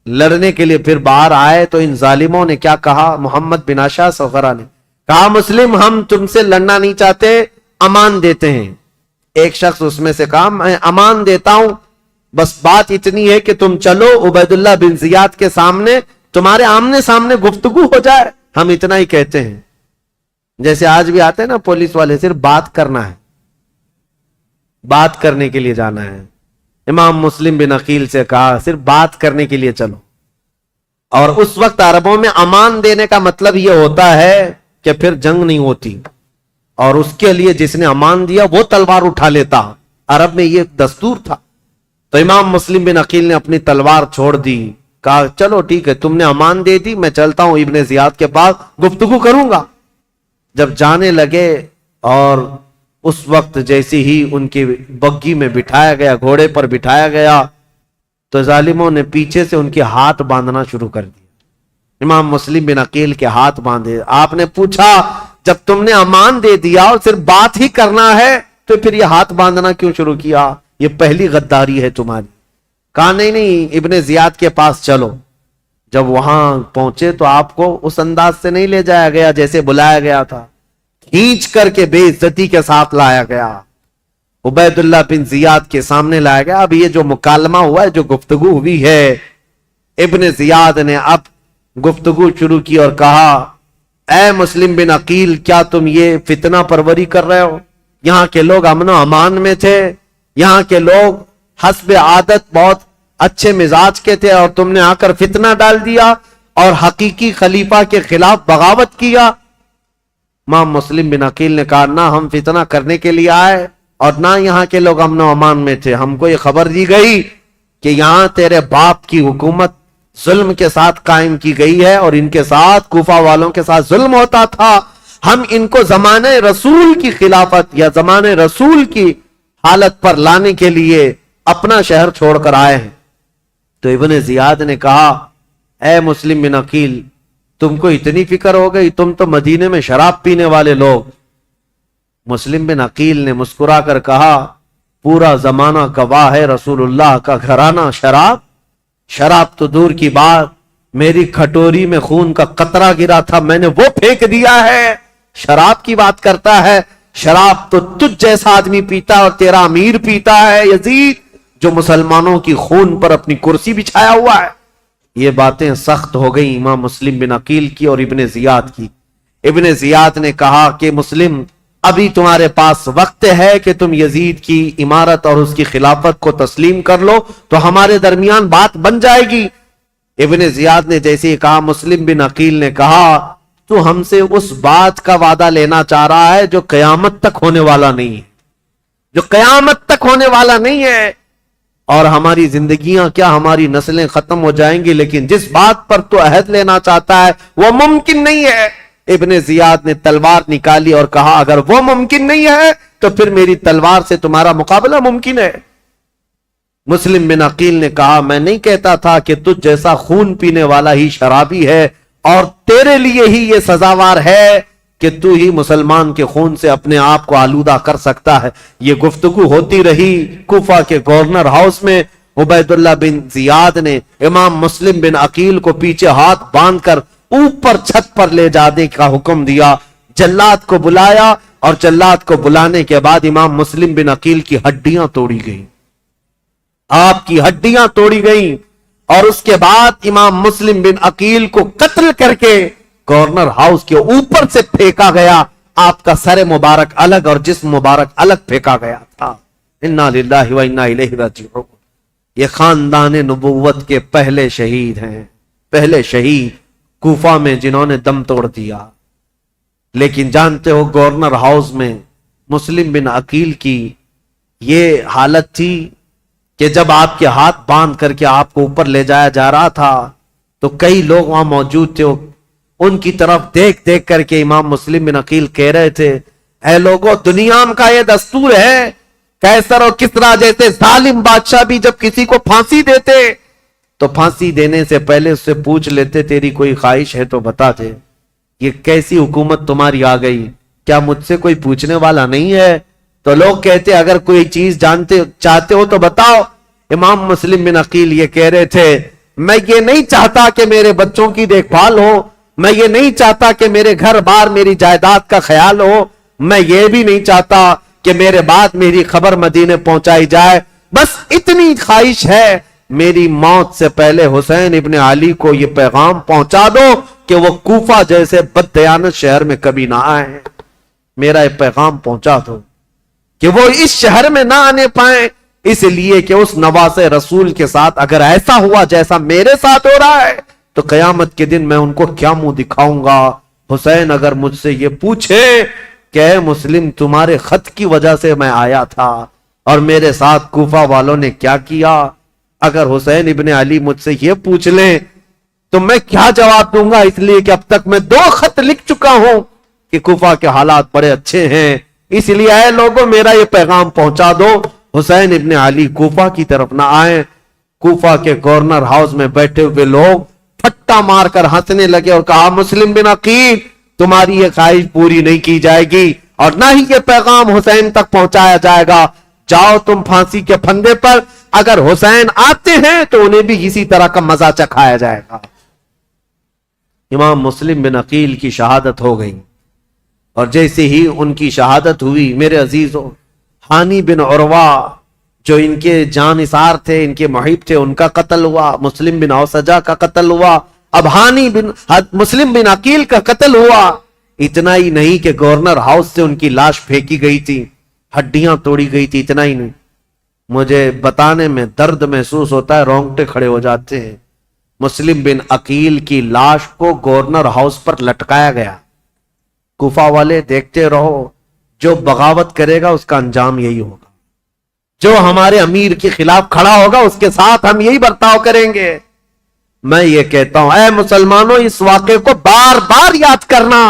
لڑنے کے لیے پھر باہر آئے تو ان ظالموں نے کیا کہا، محمد بن اشعث وغیرہ نے کہا مسلم ہم تم سے لڑنا نہیں چاہتے، امان دیتے ہیں. ایک شخص اس میں سے کہا میں امان دیتا ہوں، بس بات اتنی ہے کہ تم چلو عبید اللہ بن زیاد کے سامنے، تمہارے آمنے سامنے گفتگو ہو جائے. ہم اتنا ہی کہتے ہیں. جیسے آج بھی آتے ہیں نا پولیس والے، صرف بات کرنا ہے، بات کرنے کے لیے جانا ہے. امام مسلم بن عقیل سے کہا صرف بات کرنے کے لیے چلو. اور اس وقت عربوں میں امان دینے کا مطلب یہ ہوتا ہے کہ پھر جنگ نہیں ہوتی، اور اس کے لیے جس نے امان دیا وہ تلوار اٹھا لیتا. عرب میں یہ دستور تھا. تو امام مسلم بن عقیل نے اپنی تلوار چھوڑ دی، کہا چلو ٹھیک ہے تم نے امان دے دی، میں چلتا ہوں ابن زیاد کے پاس گفتگو کروں گا. جب جانے لگے اور اس وقت جیسی ہی ان کی بگی میں بٹھایا گیا، گھوڑے پر بٹھایا گیا، تو ظالموں نے پیچھے سے ان کے ہاتھ باندھنا شروع کر دیا. امام مسلم بن عقیل کے ہاتھ باندھے. آپ نے پوچھا جب تم نے امان دے دیا اور صرف بات ہی کرنا ہے تو پھر یہ ہاتھ باندھنا کیوں شروع کیا؟ یہ پہلی غداری ہے تمہاری. کہا نہیں ابن زیاد کے پاس چلو. جب وہاں پہنچے تو آپ کو اس انداز سے نہیں لے جایا گیا جیسے بلایا گیا تھا، کھینچ کر کے بے عزتی کے ساتھ لایا گیا، عبید اللہ بن زیاد کے سامنے لایا گیا. اب یہ جو مکالمہ ہوا ہے، جو گفتگو ہوئی ہے، ابن زیاد نے اب گفتگو شروع کی اور کہا اے مسلم بن عقیل کیا تم یہ فتنہ پروری کر رہے ہو؟ یہاں کے لوگ امن و امان میں تھے، یہاں کے لوگ حسب عادت بہت اچھے مزاج کے تھے اور تم نے آ کر فتنہ ڈال دیا اور حقیقی خلیفہ کے خلاف بغاوت کیا. امام مسلم بن عقیل نے کہا نہ ہم فتنہ کرنے کے لیے آئے اور نہ یہاں کے لوگ امن و امان میں تھے. ہم کو یہ خبر دی گئی کہ یہاں تیرے باپ کی حکومت ظلم کے ساتھ قائم کی گئی ہے اور ان کے ساتھ کوفہ والوں کے ساتھ ظلم ہوتا تھا. ہم ان کو زمانے رسول کی خلافت یا زمانے رسول کی حالت پر لانے کے لیے اپنا شہر چھوڑ کر آئے ہیں. تو ابن زیاد نے کہا اے مسلم بن عقیل تم کو اتنی فکر ہو گئی, تم تو مدینے میں شراب پینے والے لوگ. مسلم بن عقیل نے مسکرا کر کہا پورا زمانہ گواہ ہے رسول اللہ کا گھرانہ شراب تو دور کی بات, میری کھٹوری میں خون کا قطرہ گرا تھا میں نے وہ پھینک دیا ہے. شراب کی بات کرتا ہے, شراب تو تجھ جیسا آدمی پیتا اور تیرا امیر پیتا ہے یزید جو مسلمانوں کی خون پر اپنی کرسی بچھایا ہوا ہے. یہ باتیں سخت ہو گئی امام مسلم بن عقیل کی اور ابن زیاد کی. ابن زیاد نے کہا کہ مسلم ابھی تمہارے پاس وقت ہے کہ تم یزید کی امارت اور اس کی خلافت کو تسلیم کر لو تو ہمارے درمیان بات بن جائے گی. ابن زیاد نے جیسے ہی کہا مسلم بن عقیل نے کہا تو ہم سے اس بات کا وعدہ لینا چاہ رہا ہے جو قیامت تک ہونے والا نہیں ہے, جو قیامت تک ہونے والا نہیں ہے. اور ہماری زندگیاں کیا ہماری نسلیں ختم ہو جائیں گی لیکن جس بات پر تو عہد لینا چاہتا ہے وہ ممکن نہیں ہے. ابن زیاد نے تلوار نکالی اور کہا اگر وہ ممکن نہیں ہے تو پھر میری تلوار سے تمہارا مقابلہ ممکن ہے. مسلم بن عقیل نے کہا میں نہیں کہتا تھا کہ تجھ جیسا خون پینے والا ہی شرابی ہے اور تیرے لیے ہی یہ سزاوار ہے کہ تو ہی مسلمان کے خون سے اپنے آپ کو آلودہ کر سکتا ہے. یہ گفتگو ہوتی رہی کوفہ کے گورنر ہاؤس میں. عبید اللہ بن زیاد نے امام مسلم بن عقیل کو پیچھے ہاتھ باندھ کر اوپر چھت پر لے جانے کا حکم دیا. جلاد کو بلایا اور جلاد کو بلانے کے بعد امام مسلم بن عقیل کی ہڈیاں توڑی گئیں, آپ کی ہڈیاں توڑی گئیں اور اس کے بعد امام مسلم بن عقیل کو قتل کر کے گورنر ہاؤس کے اوپر سے پھینکا گیا. آپ کا سر مبارک الگ اور جسم مبارک الگ پھینکا گیا تھا. انا للہ و انا الیہ راجعون. یہ خاندان نبوت کے پہلے شہید ہیں, پہلے شہید کوفہ میں جنہوں نے دم توڑ دیا. لیکن جانتے ہو گورنر ہاؤس میں مسلم بن عقیل کی یہ حالت تھی کہ جب آپ کے ہاتھ باندھ کر کے آپ کو اوپر لے جایا جا رہا تھا تو کئی لوگ وہاں موجود تھے. ان کی طرف دیکھ دیکھ کر کے امام مسلم بن عقیل کہہ رہے تھے اے لوگوں دنیا کا یہ دستور ہے, قیصر اور کسریٰ جیسے ظالم بادشاہ بھی جب کسی کو پھانسی دیتے تو پھانسی دینے سے پہلے اس سے پوچھ لیتے تیری کوئی خواہش ہے تو بتا دے. یہ کیسی حکومت تمہاری آ گئی, کیا مجھ سے کوئی پوچھنے والا نہیں ہے؟ تو لوگ کہتے اگر کوئی چیز جانتے چاہتے ہو تو بتاؤ. امام مسلم بن عقیل یہ کہہ رہے تھے میں یہ نہیں چاہتا کہ میرے بچوں کی دیکھ بھال ہو, میں یہ نہیں چاہتا کہ میرے گھر بار میری جائیداد کا خیال ہو, میں یہ بھی نہیں چاہتا کہ میرے بعد میری خبر مدینے پہنچائی جائے. بس اتنی خواہش ہے میری موت سے پہلے حسین ابن علی کو یہ پیغام پہنچا دو کہ وہ کوفہ جیسے بددیانت شہر میں کبھی نہ آئے. میرا یہ پیغام پہنچا دو کہ وہ اس شہر میں نہ آنے پائیں, اس لیے کہ اس نواز رسول کے ساتھ اگر ایسا ہوا جیسا میرے ساتھ ہو رہا ہے تو قیامت کے دن میں ان کو کیا منہ دکھاؤں گا. حسین اگر مجھ سے یہ پوچھے کہ اے مسلم تمہارے خط کی وجہ سے میں آیا تھا اور میرے ساتھ کوفہ والوں نے کیا کیا, اگر حسین ابن علی مجھ سے یہ پوچھ لیں تو میں کیا جواب دوں گا, اس لیے کہ اب تک میں 2 خط لکھ چکا ہوں کہ کوفہ کے حالات بڑے اچھے ہیں. اس لیے اے لوگوں میرا یہ پیغام پہنچا دو حسین ابن علی کوفہ کی طرف نہ آئیں. کوفہ کے گورنر ہاؤس میں بیٹھے ہوئے لوگ پھٹا مار کر ہنسنے لگے اور کہا مسلم بن عقیل تمہاری یہ خواہش پوری نہیں کی جائے گی اور نہ ہی یہ پیغام حسین تک پہنچایا جائے گا. جاؤ تم پھانسی کے پھندے پر, اگر حسین آتے ہیں تو انہیں بھی اسی طرح کا مزہ چکھایا جائے گا. امام مسلم بن عقیل کی شہادت ہو گئی اور جیسے ہی ان کی شہادت ہوئی میرے عزیزوں ہانی بن عروہ جو ان کے جانثار تھے, ان کے محب تھے, ان کا قتل ہوا. مسلم بن اوسجہ کا قتل ہوا. اب ہانی بن مسلم بن عقیل کا قتل ہوا. اتنا ہی نہیں کہ گورنر ہاؤس سے ان کی لاش پھینکی گئی تھی, ہڈیاں توڑی گئی تھی. اتنا ہی نہیں, مجھے بتانے میں درد محسوس ہوتا ہے، رونگٹے کھڑے ہو جاتے ہیں۔ مسلم بن عقیل کی لاش کو گورنر ہاؤس پر لٹکایا گیا۔ کوفہ والے دیکھتے رہو، جو بغاوت کرے گا اس کا انجام یہی ہوگا، جو ہمارے امیر کے خلاف کھڑا ہوگا اس کے ساتھ ہم یہی برتاؤ کریں گے۔ میں یہ کہتا ہوں اے مسلمانوں، اس واقعے کو بار بار یاد کرنا۔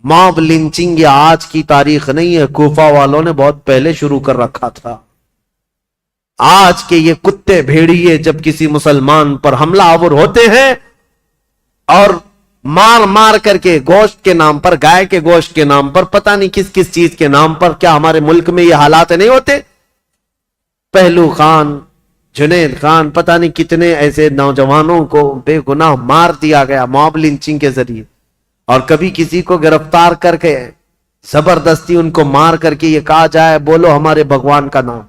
موب لنچنگ یہ آج کی تاریخ نہیں ہے، کوفہ والوں نے بہت پہلے شروع کر رکھا تھا۔ آج کے یہ کتے بھیڑیے جب کسی مسلمان پر حملہ آور ہوتے ہیں اور مار مار کر کے گوشت کے نام پر، گائے کے گوشت کے نام پر، پتہ نہیں کس کس چیز کے نام پر، کیا ہمارے ملک میں یہ حالات نہیں ہوتے؟ پہلو خان، جنید خان، پتہ نہیں کتنے ایسے نوجوانوں کو بے گناہ مار دیا گیا موب لنچنگ کے ذریعے، اور کبھی کسی کو گرفتار کر کے زبردستی ان کو مار کر کے یہ کہا جائے بولو ہمارے بھگوان کا نام۔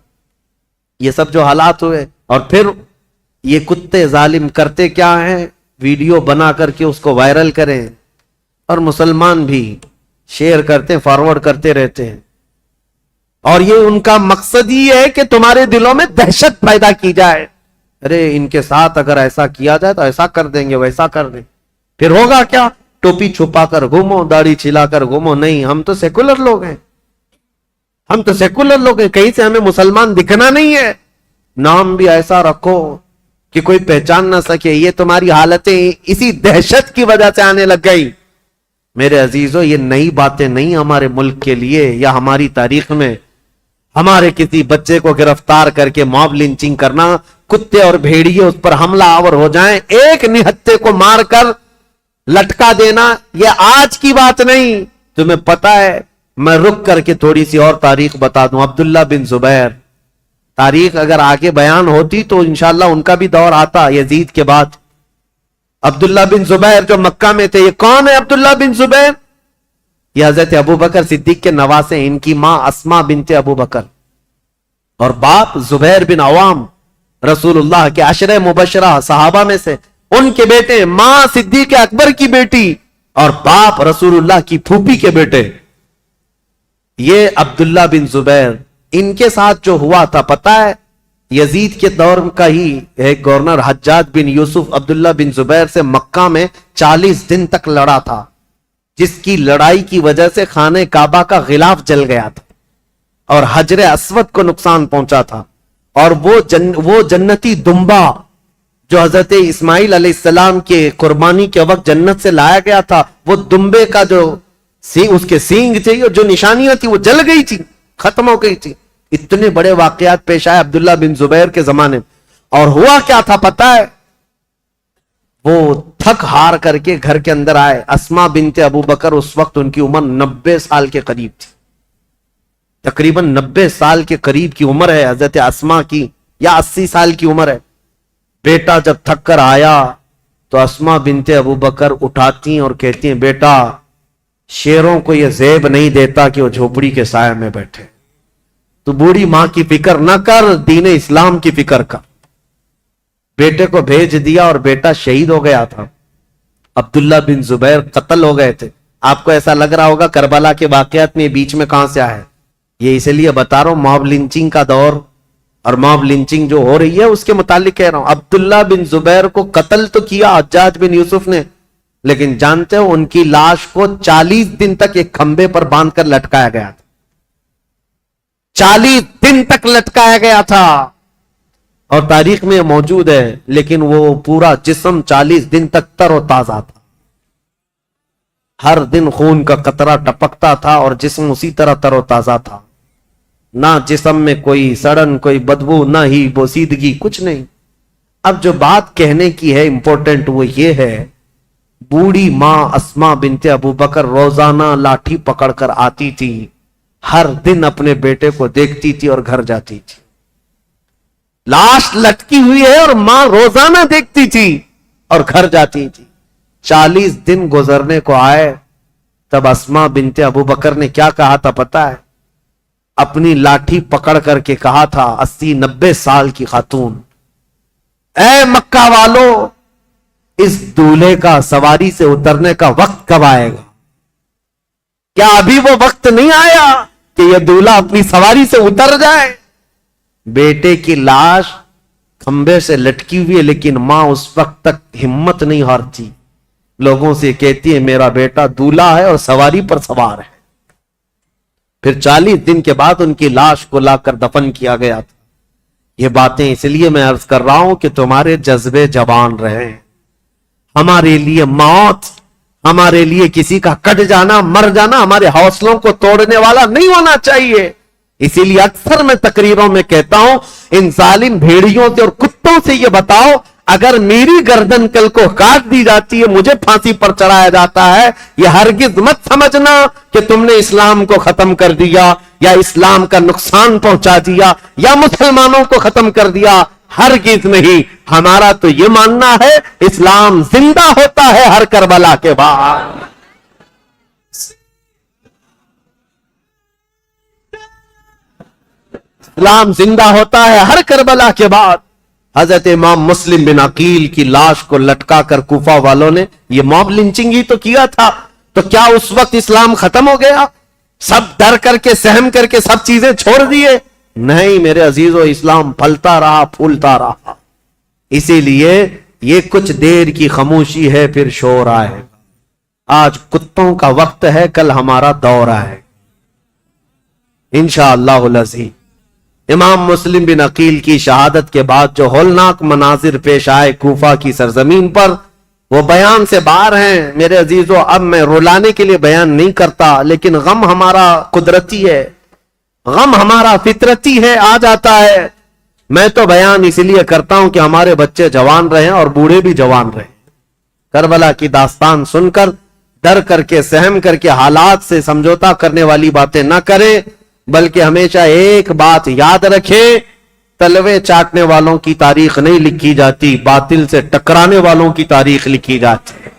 یہ سب جو حالات ہوئے، اور پھر یہ کتے ظالم کرتے کیا ہیں؟ ویڈیو بنا کر کے اس کو وائرل کریں، اور مسلمان بھی شیئر کرتے، فارورڈ کرتے رہتے ہیں، اور یہ ان کا مقصد ہی ہے کہ تمہارے دلوں میں دہشت پیدا کی جائے۔ ارے ان کے ساتھ اگر ایسا کیا جائے تو ایسا کر دیں گے، ویسا کر دیں، پھر ہوگا کیا؟ ٹوپی چھپا کر گھومو، داڑھی چھلا کر گھومو۔ نہیں، ہم تو سیکولر لوگ ہیں، ہم تو سیکولر لوگ ہیں، کہیں سے ہمیں مسلمان دکھنا نہیں ہے۔ نام بھی ایسا رکھو کہ کوئی پہچان نہ سکے۔ یہ تمہاری حالتیں اسی دہشت کی وجہ سے آنے لگ گئی۔ میرے عزیزو، یہ نئی باتیں نہیں ہمارے ملک کے لیے یا ہماری تاریخ میں۔ ہمارے کسی بچے کو گرفتار کر کے موب لنچنگ کرنا، کتے اور بھیڑیے اس پر حملہ آور ہو جائیں، ایک نہتے کو مار کر لٹکا دینا، یہ آج کی بات نہیں۔ تمہیں پتا ہے، میں رک کر کے تھوڑی سی اور تاریخ بتا دوں۔ عبداللہ بن زبیر، تاریخ اگر آگے بیان ہوتی تو انشاءاللہ ان کا بھی دور آتا یزید کے بعد۔ عبداللہ بن زبیر جو مکہ میں تھے، یہ کون ہے عبداللہ بن زبیر؟ یہ حضرت ابو بکر صدیق کے نواسے ہیں۔ ان کی ماں اسما بنت ابو بکر اور باپ زبیر بن عوام، رسول اللہ کے عشرہ مبشرہ صحابہ میں سے ان کے بیٹے، ماں صدیق اکبر کی بیٹی اور باپ رسول اللہ کی پھوپھی کے بیٹے، یہ عبداللہ بن زبیر۔ ان کے ساتھ جو ہوا تھا پتا ہے، یزید کے دور کا ہی ایک گورنر حجاج بن یوسف عبداللہ بن زبیر سے مکہ میں 40 دن تک لڑا تھا، جس کی لڑائی کی وجہ سے خانہ کعبہ کا غلاف جل گیا تھا اور حجر اسود کو نقصان پہنچا تھا، اور وہ جنتی دمبا جو حضرت اسماعیل علیہ السلام کے قربانی کے وقت جنت سے لایا گیا تھا، وہ دمبے کا جو اس کے سینگ تھے، جو نشانیاں تھی، وہ جل گئی تھی، ختم ہو گئی تھی۔ اتنے بڑے واقعات پیش آئے عبداللہ بن زبیر کے زمانے میں۔ اور ہوا کیا تھا پتا ہے؟ وہ تھک ہار کر کے گھر کے اندر آئے۔ اسما بنت ابو بکر اس وقت ان کی عمر 90 سال کے قریب تھی، تقریباً 90 سال کے قریب کی عمر ہے حضرت اسما کی، یا 80 سال کی عمر ہے۔ بیٹا جب تھک کر آیا تو اسما بنت ابو بکر اٹھاتی اور کہتی ہیں، بیٹا شیروں کو یہ زیب نہیں دیتا کہ وہ جھوپڑی کے سائے میں بیٹھے، تو بوڑھی ماں کی فکر نہ کر، دین اسلام کی فکر کر۔ بیٹے کو بھیج دیا اور بیٹا شہید ہو گیا تھا۔ عبداللہ بن زبیر قتل ہو گئے تھے۔ آپ کو ایسا لگ رہا ہوگا کربلا کے واقعات میں بیچ میں کہاں سے آئے؟ یہ اس لیے بتا رہا ہوں، موب لنچنگ کا دور اور موب لنچنگ جو ہو رہی ہے اس کے متعلق کہہ رہا ہوں۔ عبداللہ بن زبیر کو قتل تو کیا حجاج بن یوسف نے، لیکن جانتے ہو ان کی لاش کو 40 دن تک ایک کھمبے پر باندھ کر لٹکایا گیا تھا۔ 40 دن تک لٹکایا گیا تھا، اور تاریخ میں موجود ہے، لیکن وہ پورا جسم 40 دن تک تر و تازہ تھا۔ ہر دن خون کا قطرہ ٹپکتا تھا اور جسم اسی طرح تر و تازہ تھا، نہ جسم میں کوئی سڑن، کوئی بدبو، نہ ہی بوسیدگی، کچھ نہیں۔ اب جو بات کہنے کی ہے امپورٹنٹ وہ یہ ہے، بوڑھی ماں اسما بنت ابو بکر روزانہ لاٹھی پکڑ کر آتی تھی، ہر دن اپنے بیٹے کو دیکھتی تھی اور گھر جاتی تھی۔ لاش لٹکی ہوئی ہے اور ماں روزانہ دیکھتی تھی اور گھر جاتی تھی۔ 40 دن گزرنے کو آئے، تب اسما بنت ابو بکر نے کیا کہا تھا پتا ہے؟ اپنی لاٹھی پکڑ کر کے کہا تھا، 80-90 سال کی خاتون، اے مکہ والو، اس دولہے کا سواری سے اترنے کا وقت کب آئے گا؟ کیا ابھی وہ وقت نہیں آیا کہ یہ دولہا اپنی سواری سے اتر جائے؟ بیٹے کی لاش کھمبے سے لٹکی ہوئی ہے، لیکن ماں اس وقت تک ہمت نہیں ہارتی، لوگوں سے کہتی ہے میرا بیٹا دولہا ہے اور سواری پر سوار ہے۔ پھر 40 دن کے بعد ان کی لاش کو لا کر دفن کیا گیا تھا۔ یہ باتیں اس لیے میں عرض کر رہا ہوں کہ تمہارے جذبے جوان رہیں۔ ہمارے لیے موت، ہمارے لیے کسی کا کٹ جانا، مر جانا ہمارے حوصلوں کو توڑنے والا نہیں ہونا چاہیے۔ اسی لیے اکثر میں تقریروں میں کہتا ہوں ان ظالم بھیڑیوں سے اور کتوں سے یہ بتاؤ، اگر میری گردن کل کو کاٹ دی جاتی ہے، مجھے پھانسی پر چڑھایا جاتا ہے، یہ ہرگز مت سمجھنا کہ تم نے اسلام کو ختم کر دیا یا اسلام کا نقصان پہنچا دیا یا مسلمانوں کو ختم کر دیا، ہرگز نہیں۔ ہمارا تو یہ ماننا ہے اسلام زندہ ہوتا ہے ہر کربلا کے بعد۔ اسلام زندہ ہوتا ہے ہر کربلا کے بعد۔ حضرت امام مسلم بن عقیل کی لاش کو لٹکا کر کوفہ والوں نے یہ موب لنچنگ ہی تو کیا تھا، تو کیا اس وقت اسلام ختم ہو گیا؟ سب ڈر کر کے سہم کر کے سب چیزیں چھوڑ دیے؟ نہیں میرے عزیزو، اسلام پھلتا رہا، پھولتا رہا۔ اسی لیے یہ کچھ دیر کی خاموشی ہے، پھر شور آئے۔ آج کتوں کا وقت ہے، کل ہمارا دور ہے انشاءاللہ العزیز۔ امام مسلم بن عقیل کی شہادت کے بعد جو ہولناک مناظر پیش آئے کوفہ کی سرزمین پر، وہ بیان سے باہر ہیں میرے عزیزو۔ اب میں رلانے کے لیے بیان نہیں کرتا، لیکن غم ہمارا قدرتی ہے، غم ہمارا فطرتی ہے، آ جاتا ہے۔ میں تو بیان اس لیے کرتا ہوں کہ ہمارے بچے جوان رہیں اور بوڑھے بھی جوان رہیں۔ کربلا کی داستان سن کر ڈر کر کے سہم کر کے حالات سے سمجھوتا کرنے والی باتیں نہ کریں، بلکہ ہمیشہ ایک بات یاد رکھیں، تلوے چاٹنے والوں کی تاریخ نہیں لکھی جاتی، باطل سے ٹکرانے والوں کی تاریخ لکھی جاتی ہے۔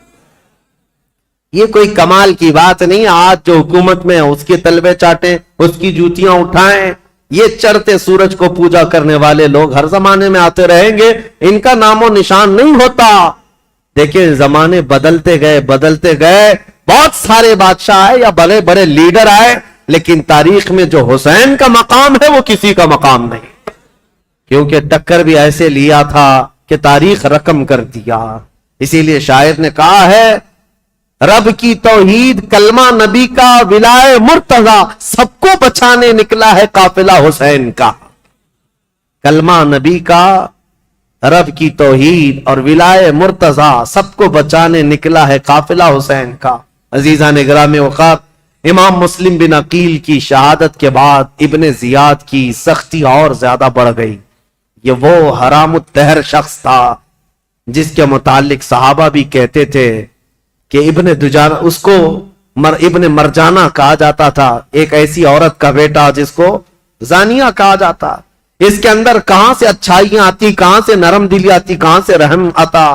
یہ کوئی کمال کی بات نہیں، آج جو حکومت میں اس کے تلوے چاٹیں، اس کی جوتیاں اٹھائیں، یہ چڑھتے سورج کو پوجا کرنے والے لوگ ہر زمانے میں آتے رہیں گے، ان کا نام و نشان نہیں ہوتا۔ دیکھیں زمانے بدلتے گئے، بہت سارے بادشاہ آئے یا بڑے بڑے لیڈر آئے، لیکن تاریخ میں جو حسین کا مقام ہے وہ کسی کا مقام نہیں، کیونکہ ٹکر بھی ایسے لیا تھا کہ تاریخ رقم کر دیا۔ اسی لیے شاعر نے کہا ہے رب کی توحید کلمہ نبی کا ولائے مرتضی، سب کو بچانے نکلا ہے قافلہ حسین کا۔ کلمہ نبی کا، رب کی توحید اور ولائے مرتضی، سب کو بچانے نکلا ہے قافلہ حسین کا۔ عزیزان گرامی اوقات، امام مسلم بن عقیل کی شہادت کے بعد ابن زیاد کی سختی اور زیادہ بڑھ گئی۔ یہ وہ حرام الدہر شخص تھا جس کے متعلق صحابہ بھی کہتے تھے کہ ابن دجانہ، اس کو ابن مرجانہ کہا جاتا تھا، ایک ایسی عورت کا بیٹا جس کو زانیہ کہا جاتا۔ اس کے اندر کہاں سے اچھائیاں آتی، کہاں سے نرم دلی آتی، کہاں سے رحم آتا۔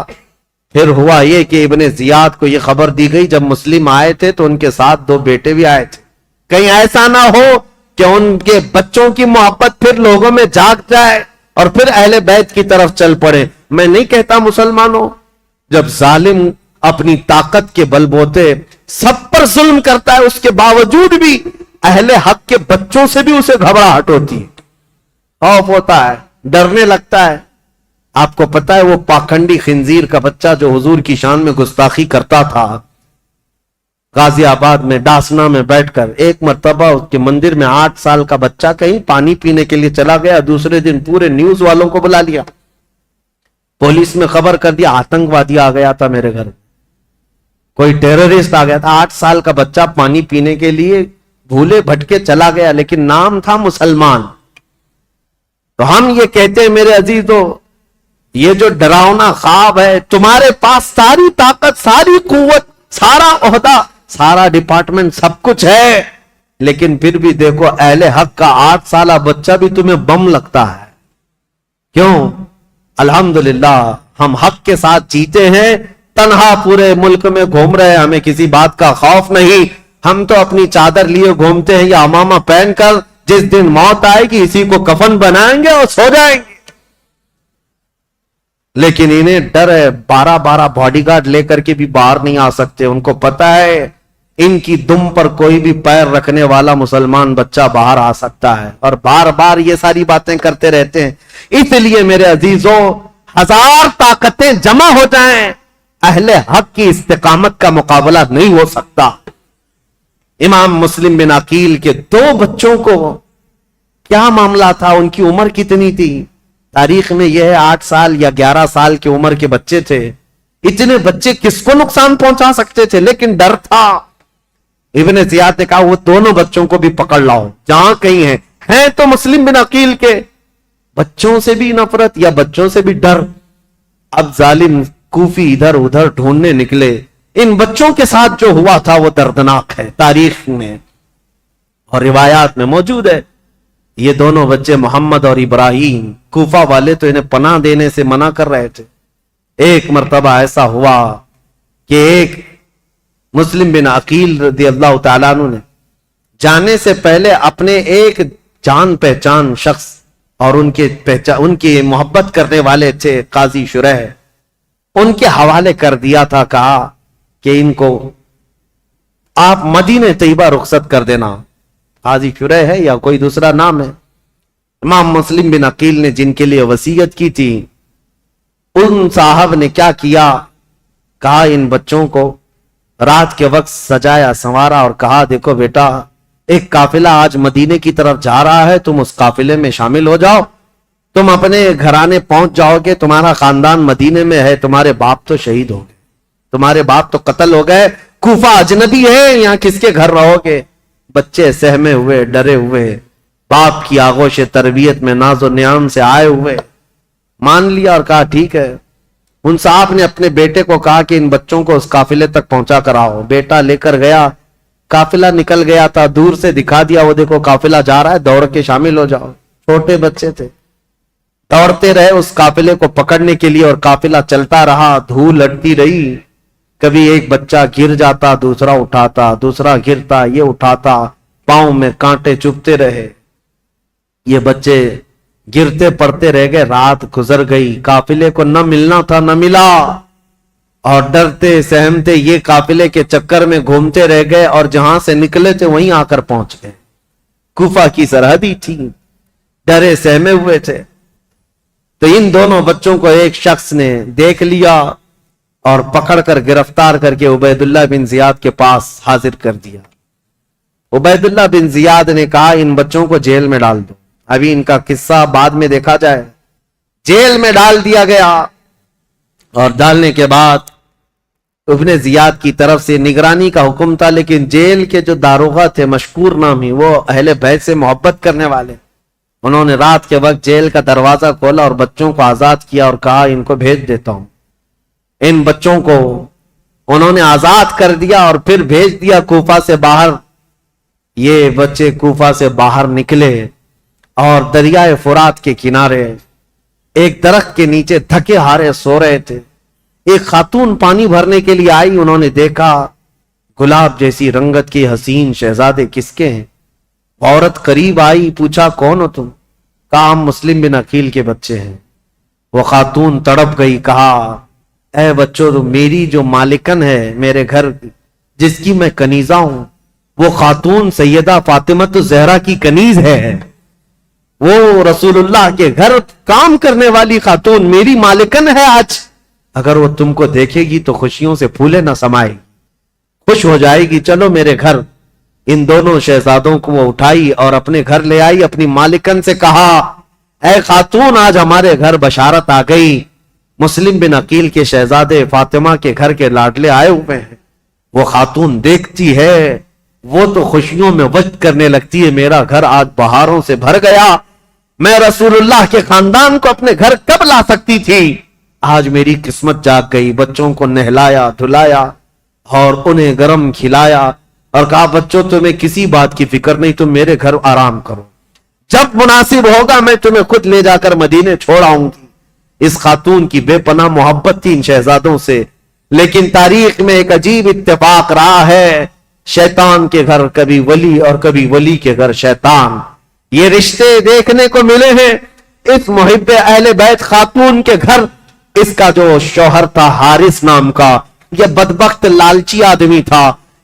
پھر ہوا یہ کہ ابن زیاد کو یہ خبر دی گئی، جب مسلم آئے تھے تو ان کے ساتھ 2 بیٹے بھی آئے تھے، کہیں ایسا نہ ہو کہ ان کے بچوں کی محبت پھر لوگوں میں جاگ جائے اور پھر اہل بیت کی طرف چل پڑے۔ میں نہیں کہتا مسلمانوں، جب ظالم اپنی طاقت کے بل بوتے سب پر ظلم کرتا ہے، اس کے باوجود بھی اہل حق کے بچوں سے بھی اسے گھبراہٹ ہوتی ہے، خوف ہوتا ہے، ڈرنے لگتا ہے۔ آپ کو پتا ہے وہ پاکھنڈی خنزیر کا بچہ جو حضور کی شان میں گستاخی کرتا تھا، غازی آباد میں ڈاسنا میں بیٹھ کر ایک مرتبہ اس کے مندر میں 8 سال کا بچہ کہیں پانی پینے کے لیے چلا گیا، دوسرے دن پورے نیوز والوں کو بلا لیا، پولیس میں خبر کر دیا آتنکوادی آ گیا تھا میرے گھر، کوئی ٹیررسٹ آ گیا تھا۔ 8 سال کا بچہ پانی پینے کے لیے بھولے بھٹکے چلا گیا، لیکن نام تھا مسلمان۔ تو ہم یہ کہتے ہیں میرے عزیزو، یہ جو ڈراؤنا خواب ہے، تمہارے پاس ساری طاقت، ساری قوت، سارا عہدہ، سارا ڈپارٹمنٹ، سب کچھ ہے، لیکن پھر بھی دیکھو اہل حق کا 8 سالہ بچہ بھی تمہیں بم لگتا ہے۔ کیوں؟ الحمدللہ ہم حق کے ساتھ جیتے ہیں، تنہا پورے ملک میں گھوم رہے ہیں، ہمیں کسی بات کا خوف نہیں۔ ہم تو اپنی چادر لیے گھومتے ہیں یا امامہ پہن کر، جس دن موت آئے گی اسی کو کفن بنائیں گے اور سو جائیں گے۔ لیکن انہیں ڈر ہے، 12 باڈی گارڈ لے کر کے بھی باہر نہیں آ سکتے، ان کو پتا ہے ان کی دم پر کوئی بھی پیر رکھنے والا مسلمان بچہ باہر آ سکتا ہے، اور بار بار یہ ساری باتیں کرتے رہتے ہیں۔ اس لیے میرے عزیزوں، 1000 طاقتیں جمع ہو جائیں، اہل حق کی استقامت کا مقابلہ نہیں ہو سکتا۔ امام مسلم بن عقیل کے 2 بچوں کو کیا معاملہ تھا، ان کی عمر کتنی تھی؟ تاریخ میں یہ ہے 8 سال یا 11 سال کی عمر کے بچے تھے۔ اتنے بچے کس کو نقصان پہنچا سکتے تھے، لیکن ڈر تھا۔ ابن زیاد نے کہا وہ دونوں بچوں کو بھی پکڑ لاؤ جہاں کہیں ہیں تو مسلم بن عقیل کے بچوں سے بھی نفرت یا بچوں سے بھی ڈر۔ اب ظالم کوفی ادھر ادھر ڈھونڈنے نکلے۔ ان بچوں کے ساتھ جو ہوا تھا وہ دردناک ہے، تاریخ میں اور روایات میں موجود ہے۔ یہ دونوں بچے محمد اور ابراہیم، کوفہ والے تو انہیں پناہ دینے سے منع کر رہے تھے۔ ایک مرتبہ ایسا ہوا کہ ایک مسلم بن عقیل رضی اللہ تعالیٰ عنہ نے جانے سے پہلے اپنے ایک جان پہچان شخص اور ان کے محبت کرنے والے تھے قاضی شریح، ان کے حوالے کر دیا تھا، کہا کہ ان کو آپ مدینہ طیبہ رخصت کر دینا۔ قاضی شریح ہے یا کوئی دوسرا نام ہے؟ امام مسلم بن عقیل نے جن کے لیے وصیت کی تھی، ان صاحب نے کیا کیا، کہا ان بچوں کو رات کے وقت سجایا سنوارا اور کہا دیکھو بیٹا، ایک قافلہ آج مدینے کی طرف جا رہا ہے، تم اس قافلے میں شامل ہو جاؤ، تم اپنے گھرانے پہنچ جاؤ گے، تمہارا خاندان مدینے میں ہے، تمہارے باپ تو شہید ہو گئے، تمہارے باپ تو قتل ہو گئے، کوفہ اجنبی ہے، یہاں کس کے گھر رہو گے؟ بچے سہمے ہوئے، ڈرے ہوئے، باپ کی آغوش تربیت میں ناز و نیام سے آئے ہوئے، مان لیا اور کہا ٹھیک ہے۔ ان صاحب نے اپنے بیٹے کو کہا کہ ان بچوں کو اس قافلے تک پہنچا کر آؤ۔ بیٹا لے کر گیا، قافلہ نکل گیا تھا، دور سے دکھا دیا وہ دیکھو قافلہ جا رہا ہے، دوڑ کے شامل ہو جاؤ۔ چھوٹے بچے تھے، دوڑتے رہے اس قافلے کو پکڑنے کے لیے، اور قافلہ چلتا رہا، دھول لٹتی رہی، کبھی ایک بچہ گر جاتا، دوسرا اٹھاتا، دوسرا گرتا، یہ اٹھاتا، پاؤں میں کانٹے چبھتے رہے، یہ بچے گرتے پڑتے رہ گئے۔ رات گزر گئی، قافلے کو نہ ملنا تھا نہ ملا، اور ڈرتے سہمتے یہ قافلے کے چکر میں گھومتے رہ گئے، اور جہاں سے نکلے تھے وہیں آ کر پہنچ گئے۔ کوفہ کی سرحدی تھی، ڈرے سہمے ہوئے تھے۔ تو ان دونوں بچوں کو ایک شخص نے دیکھ لیا اور پکڑ کر گرفتار کر کے عبید اللہ بن زیاد کے پاس حاضر کر دیا۔ عبید اللہ بن زیاد نے کہا ان بچوں کو جیل میں ڈال دو، ابھی ان کا قصہ بعد میں دیکھا جائے۔ جیل میں ڈال دیا گیا، اور ڈالنے کے بعد ابن زیاد کی طرف سے نگرانی کا حکم تھا، لیکن جیل کے جو داروغہ تھے مشکور نامی، وہ اہل بیت سے محبت کرنے والے، انہوں نے رات کے وقت جیل کا دروازہ کھولا اور بچوں کو آزاد کیا اور کہا ان کو بھیج دیتا ہوں۔ ان بچوں کو انہوں نے آزاد کر دیا اور پھر بھیج دیا کوفہ سے باہر۔ یہ بچے کوفہ سے باہر نکلے اور دریائے فرات کے کنارے ایک درخت کے نیچے تھکے ہارے سو رہے تھے۔ ایک خاتون پانی بھرنے کے لیے آئی، انہوں نے دیکھا گلاب جیسی رنگت کی حسین شہزادے کس کے ہیں؟ عورت قریب آئی، پوچھا کون ہو تم؟ کہا ہم مسلم بن عقیل کے بچے ہیں۔ وہ خاتون تڑپ گئی، کہا اے بچوں، تو میری جو مالکن ہے میرے گھر، جس کی میں کنیزہ ہوں، وہ خاتون سیدہ فاطمہ الزہرا کی کنیز ہے، وہ رسول اللہ کے گھر کام کرنے والی خاتون میری مالکن ہے۔ آج اگر وہ تم کو دیکھے گی تو خوشیوں سے پھولے نہ سمائے گی، خوش ہو جائے گی، چلو میرے گھر۔ ان دونوں شہزادوں کو وہ اٹھائی اور اپنے گھر لے آئی، اپنی مالکن سے کہا اے خاتون، آج ہمارے گھر بشارت آ گئی، مسلم بن عقیل کے شہزادے فاطمہ کے گھر کے لاڈلے آئے ہوئے ہیں۔ وہ خاتون دیکھتی ہے، وہ تو خوشیوں میں وجد کرنے لگتی ہے، میرا گھر آج بہاروں سے بھر گیا، میں رسول اللہ کے خاندان کو اپنے گھر کب لا سکتی تھی، آج میری قسمت جاگ گئی۔ بچوں کو نہلایا دھلایا اور انہیں گرم کھلایا اور کہا بچوں تمہیں کسی بات کی فکر نہیں، تم میرے گھر آرام کرو، جب مناسب ہوگا میں تمہیں خود لے جا کر مدینے چھوڑ آؤں گی۔ اس خاتون کی بے پناہ محبت تھی ان شہزادوں سے، لیکن تاریخ میں ایک عجیب اتفاق رہا ہے، شیطان کے گھر کبھی ولی اور کبھی ولی کے گھر شیطان، یہ رشتے دیکھنے کو ملے ہیں۔ اس محب اہل بیت خاتون کے گھر اس کا جو شوہر تھا حارث نام کا، یہ بدبخت لالچی آدمی تھا،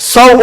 100